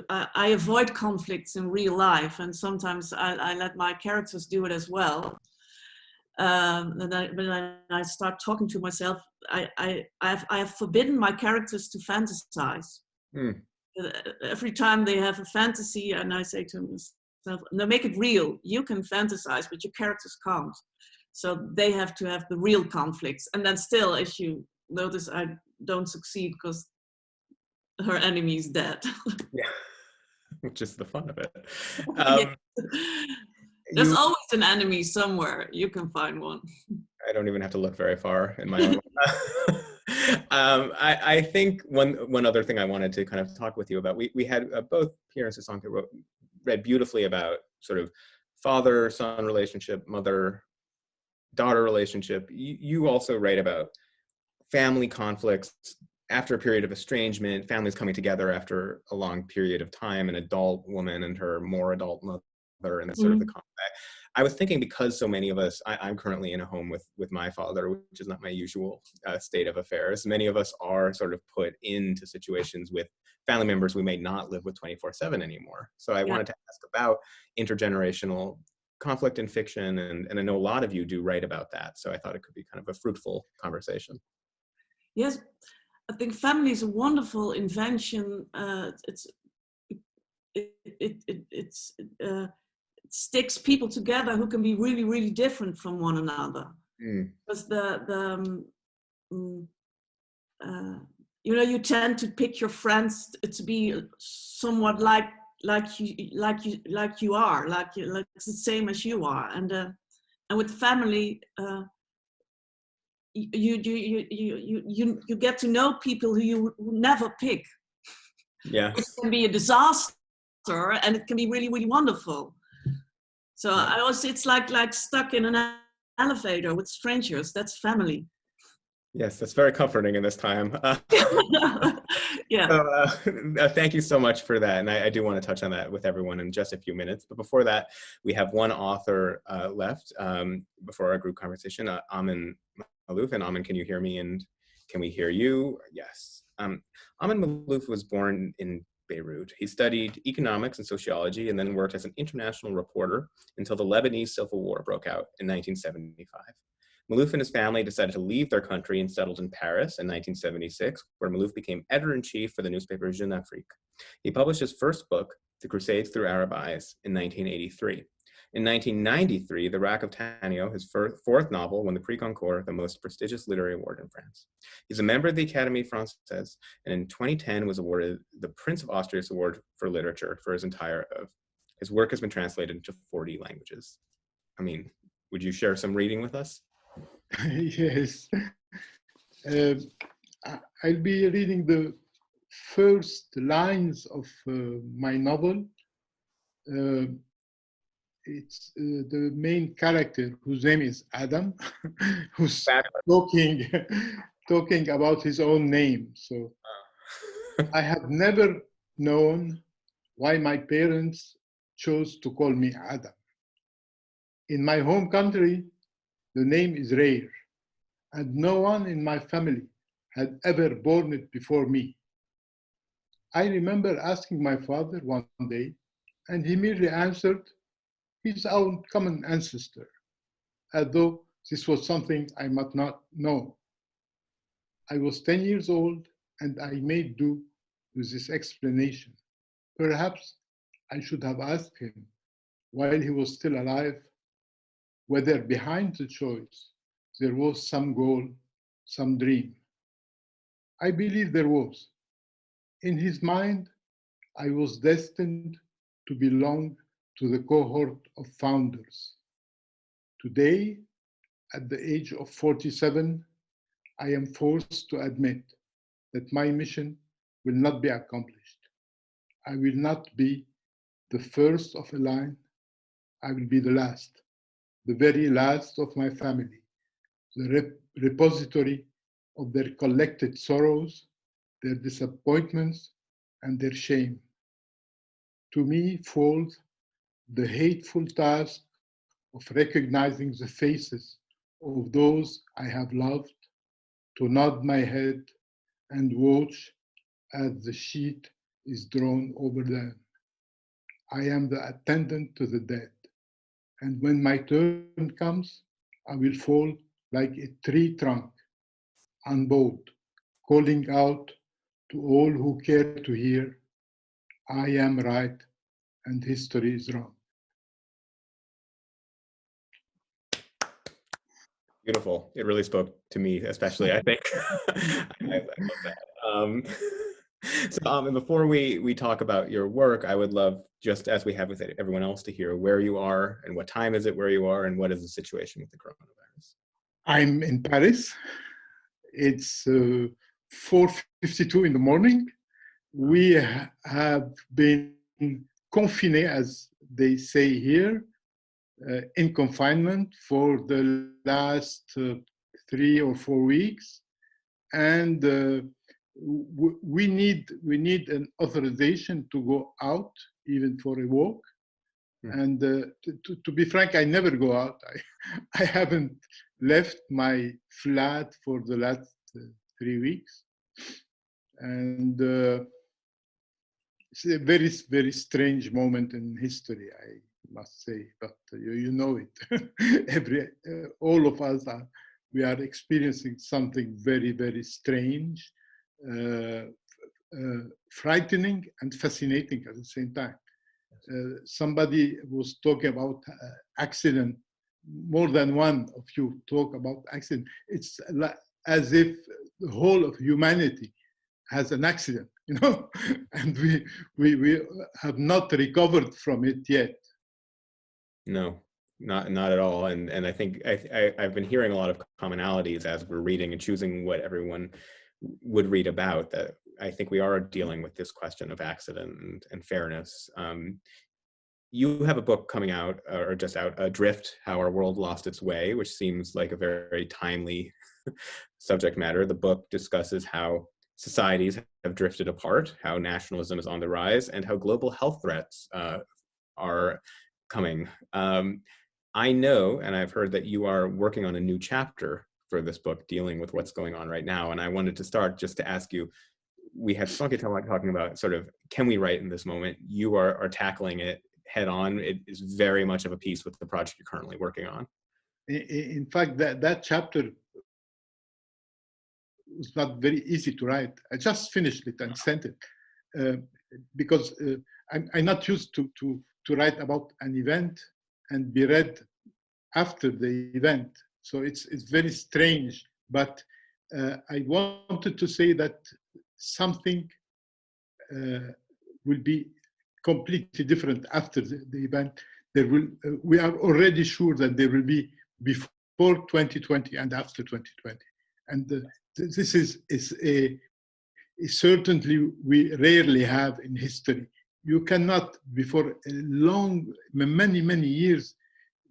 Speaker 6: I avoid conflicts in real life, and sometimes I let my characters do it as well. When I start talking to myself, I have forbidden my characters to fantasize. Every time they have a fantasy, and I say to myself, no, make it real. You can fantasize, but your characters can't. So they have to have the real conflicts. And then still, as you notice, I don't succeed because her enemy is dead.
Speaker 2: Yeah, which is the fun of it.
Speaker 6: There's always an enemy somewhere. You can find one.
Speaker 2: I don't even have to look very far in my own life. I think one other thing I wanted to kind of talk with you about, we had both Pierre and Sisonke read beautifully about sort of father-son relationship, mother-daughter relationship. You also write about family conflicts after a period of estrangement, families coming together after a long period of time, an adult woman and her more adult mother, and sort of the conflict. I was thinking, because so many of us, I'm currently in a home with my father, which is not my usual state of affairs. Many of us are sort of put into situations with family members we may not live with 24/7 anymore. So I wanted to ask about intergenerational conflict in fiction, and I know a lot of you do write about that. So I thought it could be kind of a fruitful conversation.
Speaker 6: Yes, I think family is a wonderful invention. It sticks people together who can be really, really different from one another. Because you tend to pick your friends to be somewhat like you are, like it's the same as you are, and with family, you get to know people who you never pick.
Speaker 2: Yeah,
Speaker 6: it can be a disaster, and it can be really, really wonderful. So it's like stuck in an elevator with strangers. That's family.
Speaker 2: Yes, that's very comforting in this time.
Speaker 6: Yeah.
Speaker 2: So, thank you so much for that. And I do want to touch on that with everyone in just a few minutes. But before that, we have one author left before our group conversation, Amin Maalouf. And Amin, can you hear me? And can we hear you? Yes. Amin Maalouf was born in Beirut. He studied economics and sociology and then worked as an international reporter until the Lebanese Civil War broke out in 1975. Maalouf and his family decided to leave their country and settled in Paris in 1976, where Maalouf became editor-in-chief for the newspaper Jeune Afrique. He published his first book, The Crusades Through Arab Eyes, in 1983. In 1993, The Rack of Tanio, his fourth novel, won the Prix Goncourt, the most prestigious literary award in France. He's a member of the Académie Française, and in 2010 was awarded the Prince of Austria's Award for Literature for his entire oeuvre. His work has been translated into 40 languages. I mean, would you share some reading with us?
Speaker 7: Yes. I'll be reading the first lines of my novel. It's the main character, whose name is Adam, who's talking about his own name. So I have never known why my parents chose to call me Adam. In my home country, the name is rare, and no one in my family had ever borne it before me. I remember asking my father one day, and he merely answered, his own common ancestor, as though this was something I might not know. I was 10 years old, and I made do with this explanation. Perhaps I should have asked him, while he was still alive, whether behind the choice there was some goal, some dream. I believe there was. In his mind, I was destined to belong to the cohort of founders. Today, at the age of 47, I am forced to admit that my mission will not be accomplished. I will not be the first of a line. I will be the last, the very last of my family, the repository of their collected sorrows, their disappointments, and their shame. To me falls the hateful task of recognizing the faces of those I have loved, to nod my head and watch as the sheet is drawn over them. I am the attendant to the dead, and when my turn comes, I will fall like a tree trunk, unbowed, calling out to all who care to hear, I am right and history is wrong.
Speaker 2: Beautiful. It really spoke to me, especially, I think. I love that. And before we talk about your work, I would love, just as we have with everyone else, to hear where you are and what time is it where you are and what is the situation with the coronavirus.
Speaker 7: I'm in Paris. It's 4:52 in the morning. We have been confinés, as they say here, in confinement for the last 3 or 4 weeks, and we need an authorization to go out, even for a walk. And to be frank, I never go out. I haven't left my flat for the last 3 weeks, and it's a very, very strange moment in history, I must say, but you know it. All of us we are experiencing something very, very strange, frightening and fascinating at the same time. Somebody was talking about accident. More than one of you talk about accident. It's like, as if the whole of humanity has an accident, you know, and we have not recovered from it yet.
Speaker 2: No, not at all. And I think I've been hearing a lot of commonalities as we're reading and choosing what everyone would read about, that I think we are dealing with this question of accident and fairness. You have a book coming out, or just out, Adrift, How Our World Lost Its Way, which seems like a very timely subject matter. The book discusses how societies have drifted apart, how nationalism is on the rise, and how global health threats are coming. I know, and I've heard that you are working on a new chapter for this book dealing with what's going on right now. And I wanted to start just to ask you, we had Sisonke talking about sort of, can we write in this moment? You are tackling it head on. It is very much of a piece with the project you're currently working on.
Speaker 7: In fact, that chapter was not very easy to write. I just finished it and sent it because I'm not used to write about an event and be read after the event. So it's very strange, but I wanted to say that something will be completely different after the event. There will, we are already sure that there will be before 2020 and after 2020. And this is a certainty we rarely have in history. You cannot, before a many years,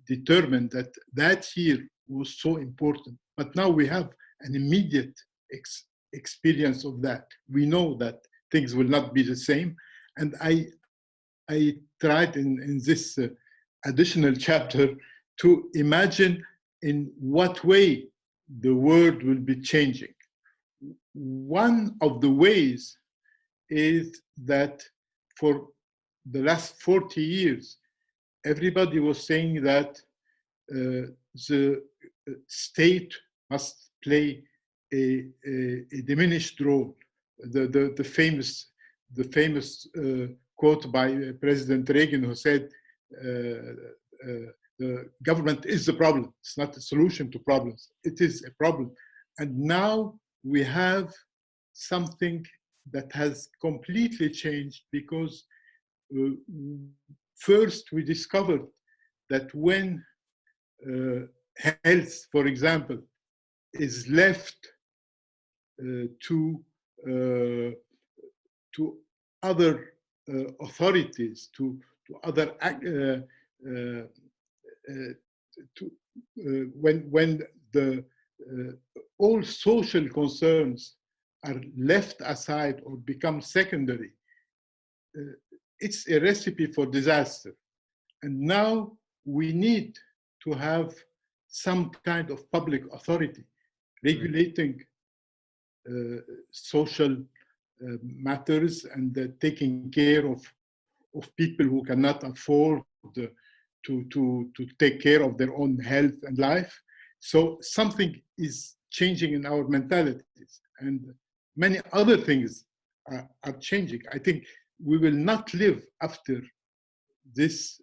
Speaker 7: determine that year was so important. But now we have an immediate experience of that. We know that things will not be the same. And I tried in this additional chapter to imagine in what way the world will be changing. One of the ways is that for the last 40 years, everybody was saying that the state must play a diminished role. The famous quote by President Reagan, who said, government is the problem. It's not a solution to problems. It is a problem. And now we have something that has completely changed, because first we discovered that when health, for example, is left to other authorities, to other when the all social concerns are left aside or become secondary, it's a recipe for disaster. And now we need to have some kind of public authority regulating social matters and taking care of people who cannot afford to take care of their own health and life. So something is changing in our mentalities, and many other things are changing. I think we will not live after this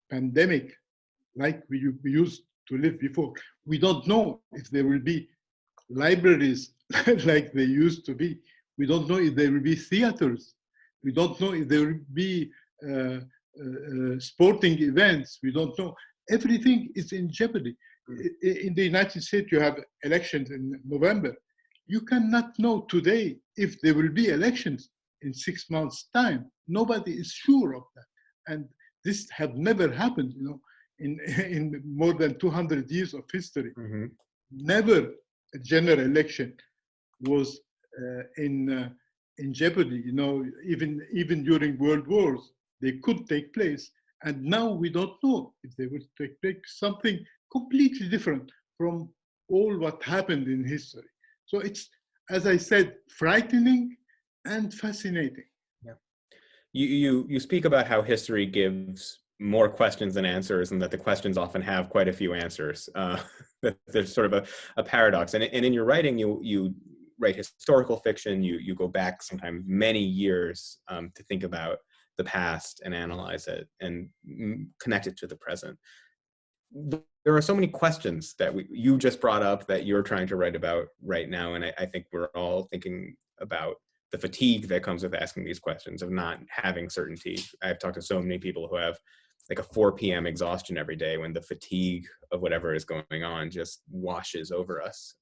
Speaker 7: pandemic like we used to live before. We don't know if there will be libraries like they used to be. We don't know if there will be theaters. We don't know if there will be sporting events. We don't know. Everything is in jeopardy. In the United States, you have elections in November. You cannot know today if there will be elections in 6 months' time. Nobody is sure of that. And this have never happened, in more than 200 years of history. Mm-hmm. Never a general election was in jeopardy. Even during world wars, they could take place. And now we don't know if they will take place. Something completely different from all what happened in history. So it's, as I said, frightening and fascinating.
Speaker 2: Yeah. You speak about how history gives more questions than answers, and that the questions often have quite a few answers. There's sort of a paradox. And in your writing, you write historical fiction. You go back sometimes many years to think about the past and analyze it and connect it to the present. There are so many questions that you just brought up that you're trying to write about right now. And I think we're all thinking about the fatigue that comes with asking these questions, of not having certainty. I've talked to so many people who have like a 4 p.m. exhaustion every day when the fatigue of whatever is going on just washes over us.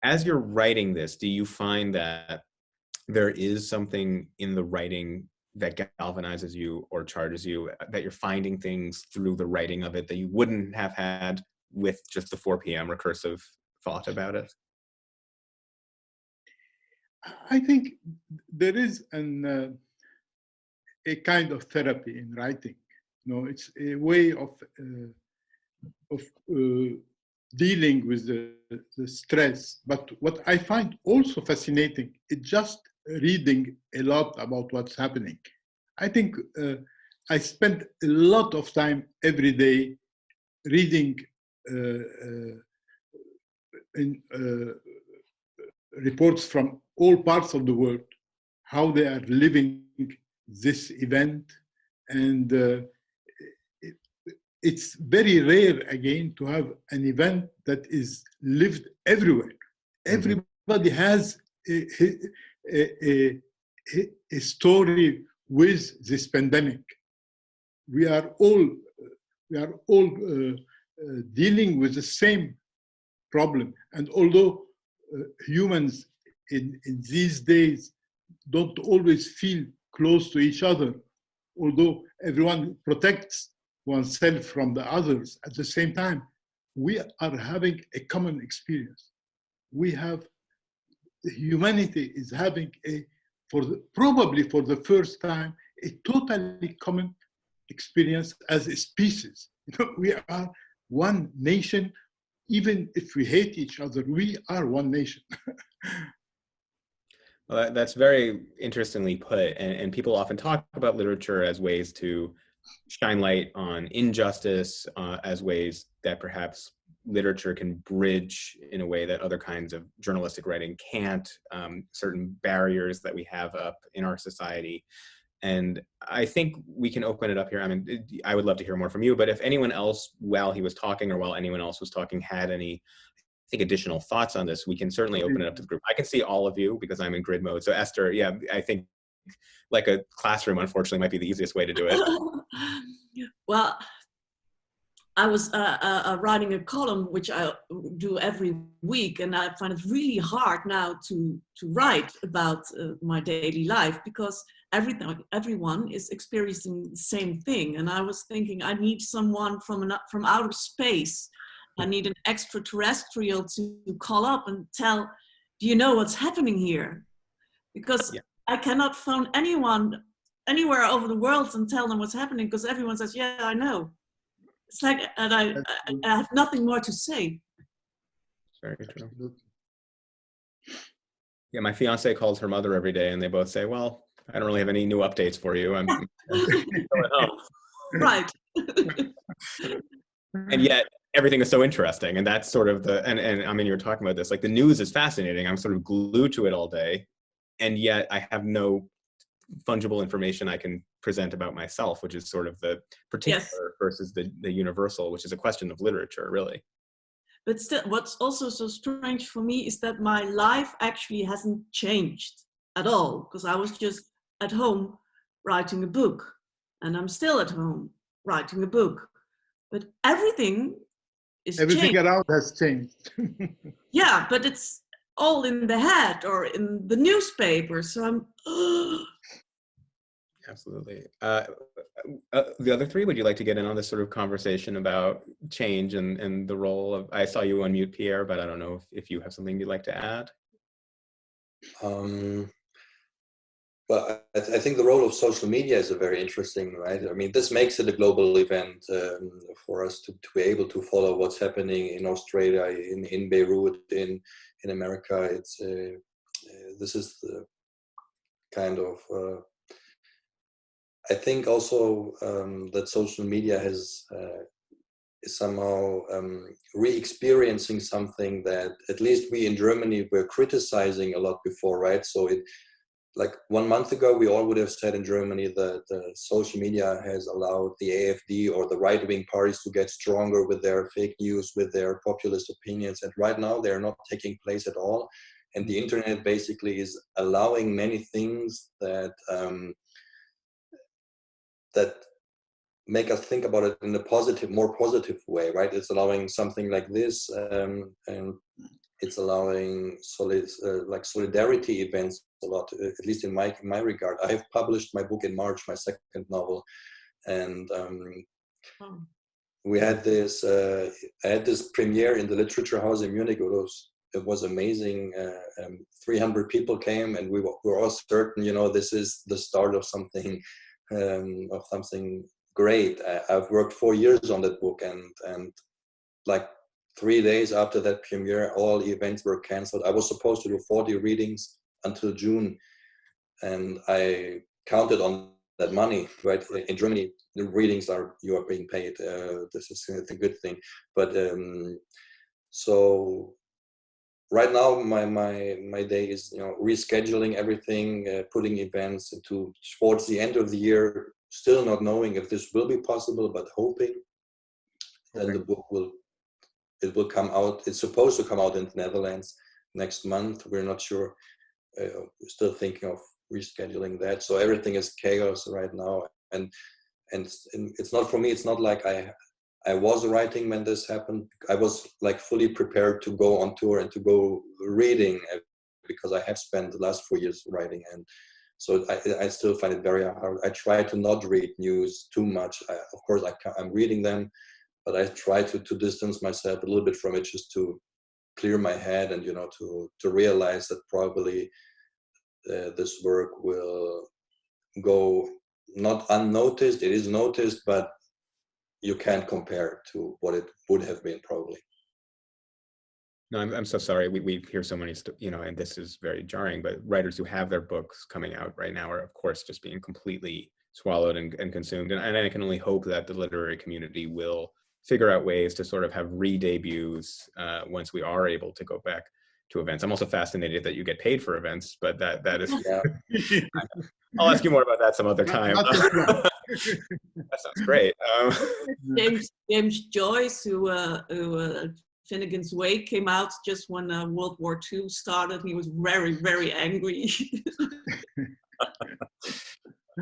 Speaker 2: As you're writing this, do you find that there is something in the writing that galvanizes you or charges you, that you're finding things through the writing of it that you wouldn't have had with just the 4 p.m. recursive thought about it?
Speaker 7: I think there is a kind of therapy in writing. It's a way of dealing with the stress. But what I find also fascinating is just reading a lot about what's happening. I think I spend a lot of time every day reading reports from all parts of the world, how they are living this event. And it's very rare, again, to have an event that is lived everywhere. Mm-hmm. Everybody has a story with this pandemic. We are all dealing with the same problem. And although humans in these days don't always feel close to each other, although everyone protects oneself from the others, at the same time, we are having a common experience. Humanity is having probably for the first time, a totally common experience as a species. We are one nation. Even if we hate each other, we are one nation.
Speaker 2: Well, that's very interestingly put. And people often talk about literature as ways to shine light on injustice, as ways that perhaps literature can bridge in a way that other kinds of journalistic writing can't, certain barriers that we have up in our society. And I think we can open it up here. I mean, I would love to hear more from you, but if anyone else, while he was talking or while anyone else was talking, had any, I think, additional thoughts on this, we can certainly open it up to the group. I can see all of you because I'm in grid mode. So Esther, yeah, I think like a classroom, unfortunately, might be the easiest way to do it.
Speaker 6: Well, I was writing a column, which I do every week, and I find it really hard now to write about my daily life because everyone is experiencing the same thing. And I was thinking, I need someone from outer space. I need an extraterrestrial to call up and tell, do you know what's happening here? Because I cannot phone anyone anywhere over the world and tell them what's happening because everyone says, yeah, I know. It's like, and I have nothing more to say.
Speaker 2: Very true. Yeah, my fiance calls her mother every day and they both say, well, I don't really have any new updates for you. I'm
Speaker 6: Right.
Speaker 2: And yet everything is so interesting. And that's sort of the, and I mean, you were talking about this, like the news is fascinating. I'm sort of glued to it all day. And yet I have fungible information I can present about myself, which is sort of the particular versus the universal, which is a question of literature, really.
Speaker 6: But still, what's also so strange for me is that my life actually hasn't changed at all, because I was just at home writing a book, and I'm still at home writing a book. But everything is
Speaker 7: everything
Speaker 6: changed.
Speaker 7: around has changed.
Speaker 6: Yeah, but it's all in the head or in the newspaper. So I'm.
Speaker 2: Absolutely. The other three, would you like to get in on this sort of conversation about change and the role of, I saw you unmute, Pierre, but I don't know if you have something you'd like to add.
Speaker 3: Well, I think the role of social media is a very interesting, right? I mean, this makes it a global event for us to be able to follow what's happening in Australia, in Beirut, in America. It's this is the kind of I think also that social media is somehow re-experiencing something that at least we in Germany were criticizing a lot before, right? So like 1 month ago, we all would have said in Germany that social media has allowed the AfD or the right-wing parties to get stronger with their fake news, with their populist opinions. And right now, they're not taking place at all. And the internet basically is allowing many things that that make us think about it in a positive, more positive way, right? It's allowing something like this, and it's allowing solidarity events a lot, at least in my regard. I have published my book in March, my second novel, and we had this. I had this premiere in the Literature House in Munich. It was amazing. 300 people came, and we were all certain, this is the start of something great. I've worked 4 years on that book, and like 3 days after that premiere, all events were canceled. I was supposed to do 40 readings until June, and I counted on that money, right? In Germany, the readings you are being paid. This is a good thing. But so right now, my day is rescheduling everything, putting events towards the end of the year. Still not knowing if this will be possible, but hoping. Okay. Then the book will come out. It's supposed to come out in the Netherlands next month. We're not sure. We're still thinking of rescheduling that. So everything is chaos right now, and it's not for me. It's not like I was writing when this happened. I was like fully prepared to go on tour and to go reading because I have spent the last 4 years writing, and so I still find it very hard. I try to not read news too much. Of course, I'm reading them, but I try to distance myself a little bit from it, just to clear my head and to realize that probably this work will go not unnoticed. It is noticed, but you can't compare to what it would have been probably.
Speaker 2: No, I'm so sorry. We hear so many, and this is very jarring, but writers who have their books coming out right now are, of course, just being completely swallowed and consumed. And I can only hope that the literary community will figure out ways to sort of have re-debuts once we are able to go back events. I'm also fascinated that you get paid for events, but that is,
Speaker 3: Yeah.
Speaker 2: I'll ask you more about that some other time.
Speaker 7: Not
Speaker 2: That sounds great.
Speaker 6: James Joyce, who Finnegan's Wake came out just when World War II started. He was very, very angry.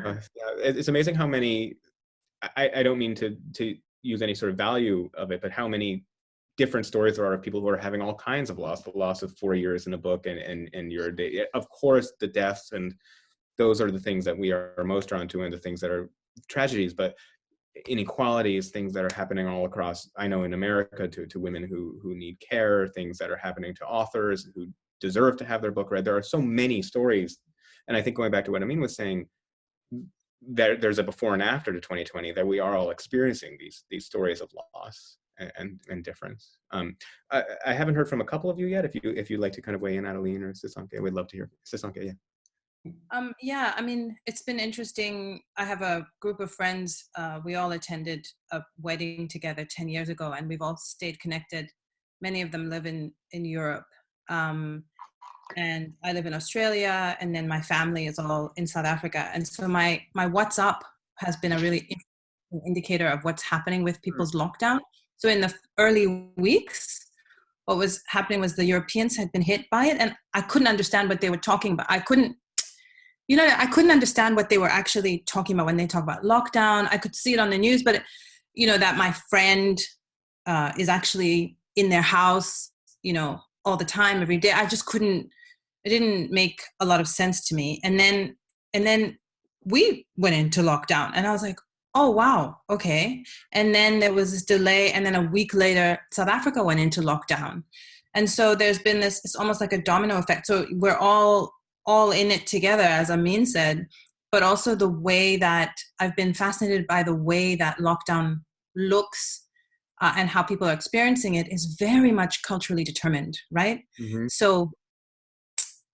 Speaker 2: Yeah, it's amazing how many, I don't mean to use any sort of value of it, but how many different stories there are of people who are having all kinds of loss, the loss of 4 years in a book and your day. Of course, the deaths, and those are the things that we are most drawn to, and the things that are tragedies, but inequalities, things that are happening all across, I know in America, to women who need care, things that are happening to authors who deserve to have their book read. There are so many stories. And I think going back to what Amin was saying, there's a before and after to 2020, that we are all experiencing these stories of loss and difference. I haven't heard from a couple of you yet. If you'd like to kind of weigh in, Adeline or Sisonke, we'd love to hear. Sisonke, yeah.
Speaker 5: Yeah, I mean, it's been interesting. I have a group of friends. We all attended a wedding together 10 years ago, and we've all stayed connected. Many of them live in Europe. And I live in Australia, and then my family is all in South Africa. And so my WhatsApp has been a really interesting indicator of what's happening with people's lockdown. So in the early weeks, what was happening was the Europeans had been hit by it, and I couldn't understand what they were talking about. I couldn't understand what they were actually talking about when they talk about lockdown. I could see it on the news, but that my friend is actually in their house, all the time, every day. I just couldn't. It didn't make a lot of sense to me. And then we went into lockdown, and I was like, oh wow, okay. And then there was this delay, and then a week later, South Africa went into lockdown, and so there's been this. It's almost like a domino effect. So we're all in it together, as Amin said, but also the way that I've been fascinated by the way that lockdown looks and how people are experiencing it is very much culturally determined, right? Mm-hmm. So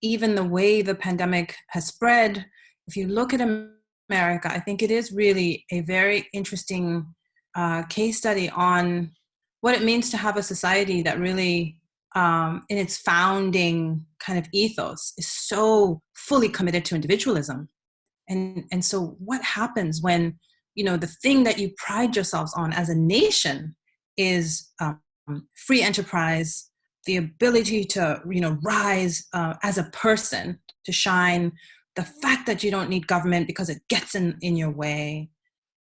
Speaker 5: even the way the pandemic has spread, if you look at America, I think it is really a very interesting case study on what it means to have a society that really in its founding kind of ethos is so fully committed to individualism. And so what happens when, the thing that you pride yourselves on as a nation is free enterprise, the ability to, rise as a person, to shine, the fact that you don't need government because it gets in your way.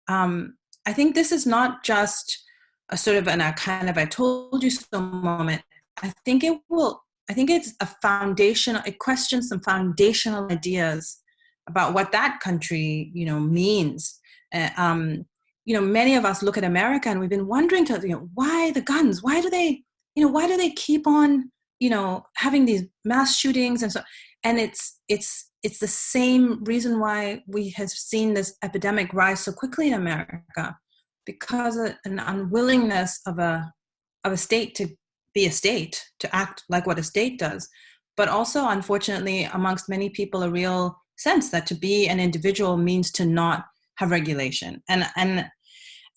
Speaker 5: I think this is not just a sort of a kind of I told you so moment. I think it's a foundational, it questions some foundational ideas about what that country, means. Many of us look at America and we've been wondering, why the guns? Why do they keep on, having these mass shootings and so? And it's the same reason why we have seen this epidemic rise so quickly in America, because of an unwillingness of a state to be a state, to act like what a state does, but also, unfortunately, amongst many people, a real sense that to be an individual means to not have regulation. And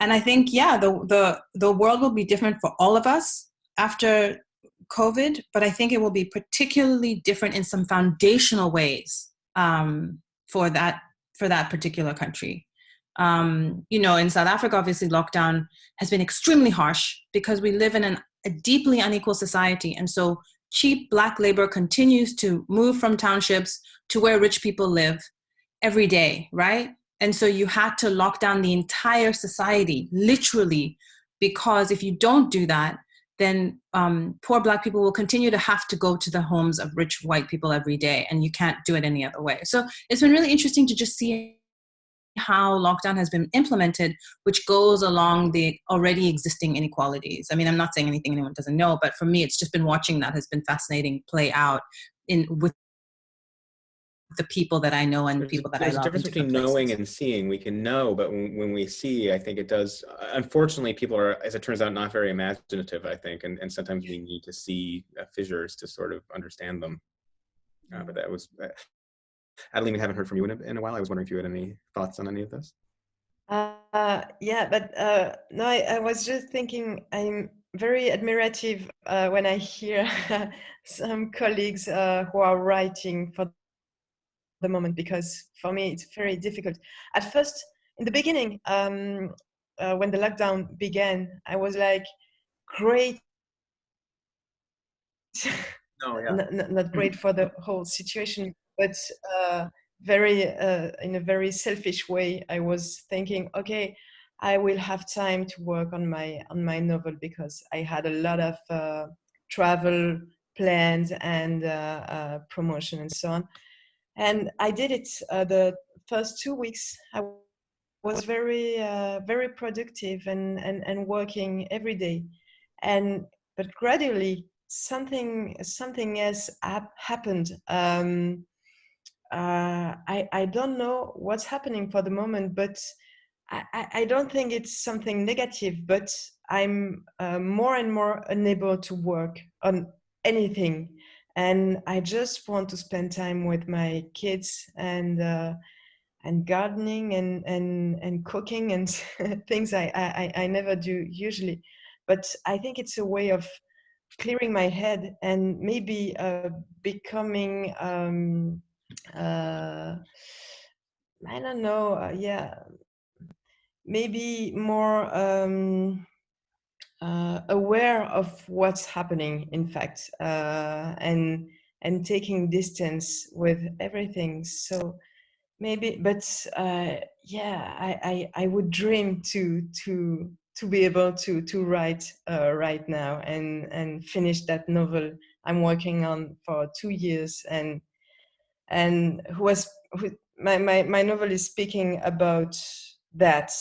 Speaker 5: I think, the world will be different for all of us after COVID, but I think it will be particularly different in some foundational ways for that particular country. In South Africa, obviously, lockdown has been extremely harsh because we live in a deeply unequal society. And so cheap Black labor continues to move from townships to where rich people live every day, right? And so you had to lock down the entire society, literally, because if you don't do that, then poor Black people will continue to have to go to the homes of rich white people every day, and you can't do it any other way. So it's been really interesting to just see how lockdown has been implemented, which goes along the already existing inequalities. I mean, I'm not saying anything anyone doesn't know, but for me, it's just been watching that has been fascinating play out with the people that I know and the people that I love. There's a difference
Speaker 2: between knowing and seeing. We can know, but when we see, I think it does. Unfortunately, people are, as it turns out, not very imaginative, I think, and sometimes we need to see fissures to sort of understand them. But that was... Adeline, we haven't heard from you in a while. I was wondering if you had any thoughts on any of this.
Speaker 4: No, I was just thinking, I'm very admirative when I hear some colleagues who are writing for the moment, because for me it's very difficult. At first, in the beginning, when the lockdown began, I was like, great.
Speaker 2: Oh, yeah.
Speaker 4: Not great for the whole situation, but very in a very selfish way. I was thinking, okay, I will have time to work on my novel, because I had a lot of travel plans and promotion and so on. And I did it. The first 2 weeks, I was very productive and working every day. But gradually, something else happened. I don't know what's happening for the moment, but I don't think it's something negative, but I'm more and more unable to work on anything. And I just want to spend time with my kids and gardening and cooking and things I never do usually. But I think it's a way of clearing my head and maybe becoming I don't know, maybe more aware of what's happening, in fact, and taking distance with everything. So maybe, but I would dream to be able to write right now and finish that novel I'm working on for 2 years, and my novel is speaking about that.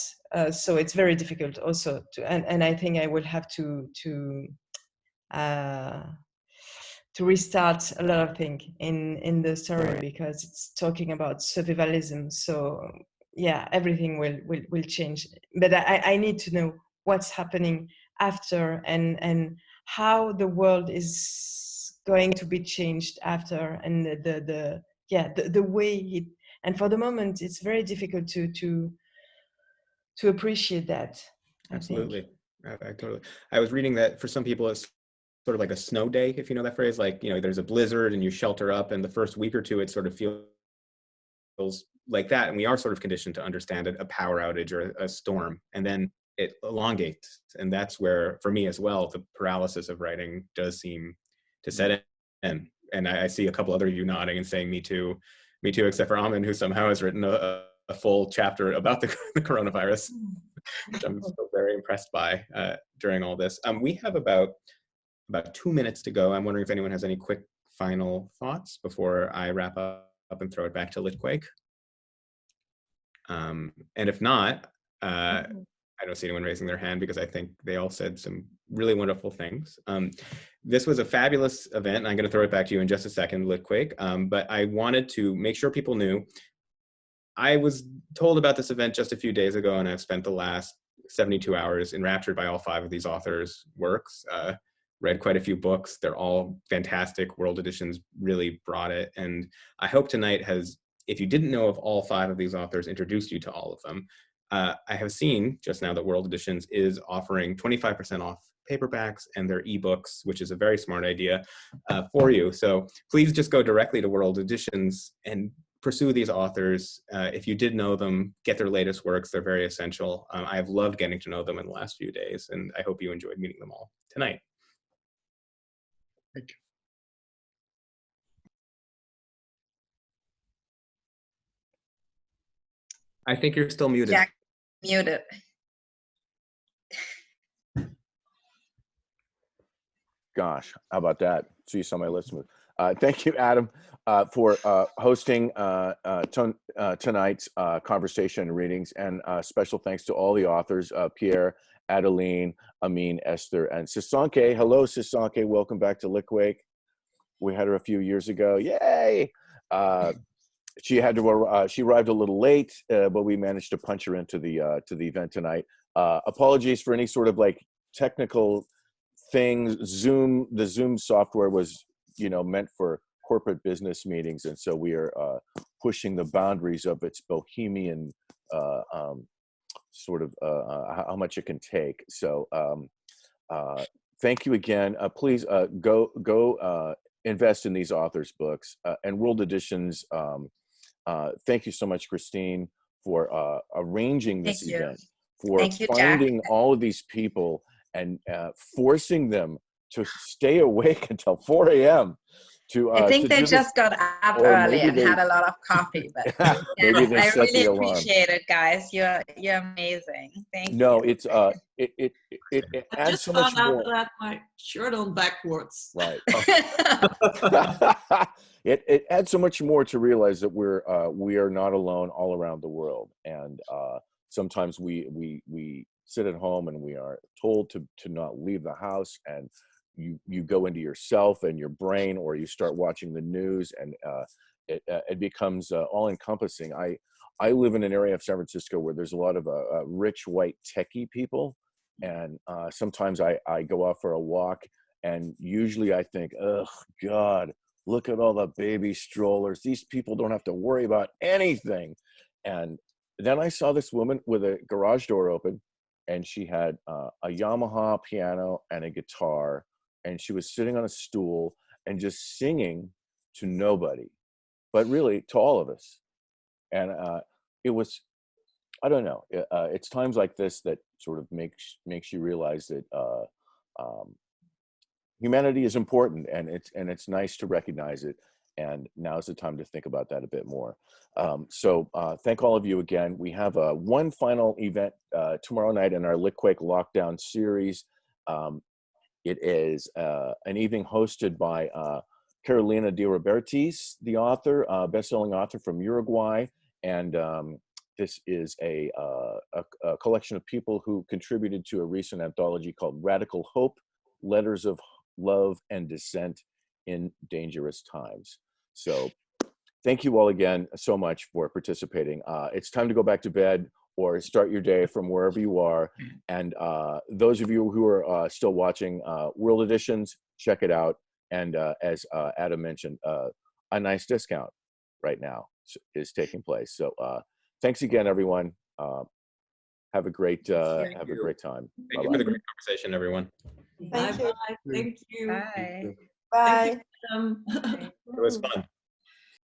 Speaker 4: So it's very difficult also and I think I will have to restart a lot of things in the story, because it's talking about survivalism. So yeah, everything will change. But I need to know what's happening after, and how the world is going to be changed after, and the way it. And for the moment, it's very difficult to appreciate that.
Speaker 2: Absolutely. I totally. I was reading that for some people it's sort of like a snow day, if you know that phrase. Like, there's a blizzard and you shelter up, and the first week or two it sort of feels like that, and we are sort of conditioned to understand a power outage or a storm, and then it elongates, and that's where, for me as well, the paralysis of writing does seem to set in. And I see a couple other of you nodding and saying me too, except for Amin, who somehow has written a full chapter about the coronavirus, which I'm still very impressed by during all this. We have about 2 minutes to go. I'm wondering if anyone has any quick final thoughts before I wrap up and throw it back to Litquake. And if not, I don't see anyone raising their hand, because I think they all said some really wonderful things. This was a fabulous event, and I'm going to throw it back to you in just a second, Litquake. But I wanted to make sure people knew. I was told about this event just a few days ago, and I've spent the last 72 hours enraptured by all 5 of these authors' works. Read quite a few books. They're all fantastic. World Editions really brought it. And I hope tonight has, if you didn't know of all 5 of these authors, introduced you to all of them. I have seen just now that World Editions is offering 25% off paperbacks and their ebooks, which is a very smart idea for you. So please just go directly to World Editions and pursue these authors. If you did know them, get their latest works. They're very essential. I have loved getting to know them in the last few days, and I hope you enjoyed meeting them all tonight.
Speaker 7: Thank you.
Speaker 2: I think you're still muted.
Speaker 8: Jack, muted.
Speaker 1: Gosh, how about that? So you saw my lips move. Thank you, Adam, for hosting tonight's conversation and readings. And special thanks to all the authors, Pierre, Adeline, Amin, Esther, and Sisonke. Hello, Sisonke. Welcome back to Litquake. We had her a few years ago. Yay! She arrived a little late, but we managed to punch her into the event tonight. Apologies for any sort of like technical things. The Zoom software was, meant for corporate business meetings, and so we are pushing the boundaries of its bohemian sort of how much it can take. So thank you again. Please go invest in these authors' books and World Editions. Thank you so much, Christine, for arranging this event, for finding all of these people and forcing them to stay awake until 4 a.m.
Speaker 8: I think they just got up early and had a lot of coffee, but
Speaker 1: maybe they
Speaker 8: I
Speaker 1: set
Speaker 8: really
Speaker 1: the alarm.
Speaker 8: appreciate it, guys. You're amazing. Thank you.
Speaker 1: No, it's it
Speaker 6: I
Speaker 1: adds
Speaker 6: just
Speaker 1: so much
Speaker 6: found
Speaker 1: more.
Speaker 6: out that I have my shirt on backwards.
Speaker 1: Right. It adds so much more to realize that we are not alone all around the world, and sometimes we sit at home and we are told to not leave the house, and you go into yourself and your brain, or you start watching the news, and it becomes all encompassing. I live in an area of San Francisco where there's a lot of rich white techie people, and sometimes I go out for a walk, and usually I think, oh God, look at all the baby strollers. These people don't have to worry about anything. And then I saw this woman with a garage door open, and she had a Yamaha piano and a guitar, and she was sitting on a stool and just singing to nobody, but really to all of us. And it was, I don't know, it's times like this that sort of makes you realize that humanity is important, and it's nice to recognize it. And now's the time to think about that a bit more. So thank all of you again. We have one final event tomorrow night in our Litquake Lockdown series. It is an evening hosted by Carolina de Robertis, the author, best-selling author from Uruguay. And this is a collection of people who contributed to a recent anthology called Radical Hope, Letters of Love and Dissent in Dangerous Times. So thank you all again so much for participating. It's time to go back to bed or start your day from wherever you are. And those of you who are still watching World Editions, check it out. And as Adam mentioned, a nice discount right now is taking place. So thanks again, everyone. Have a great time.
Speaker 2: Thank you for the great conversation, everyone.
Speaker 6: Bye-bye. Thank you.
Speaker 8: Bye.
Speaker 4: Bye.
Speaker 6: Thank you.
Speaker 2: It was fun.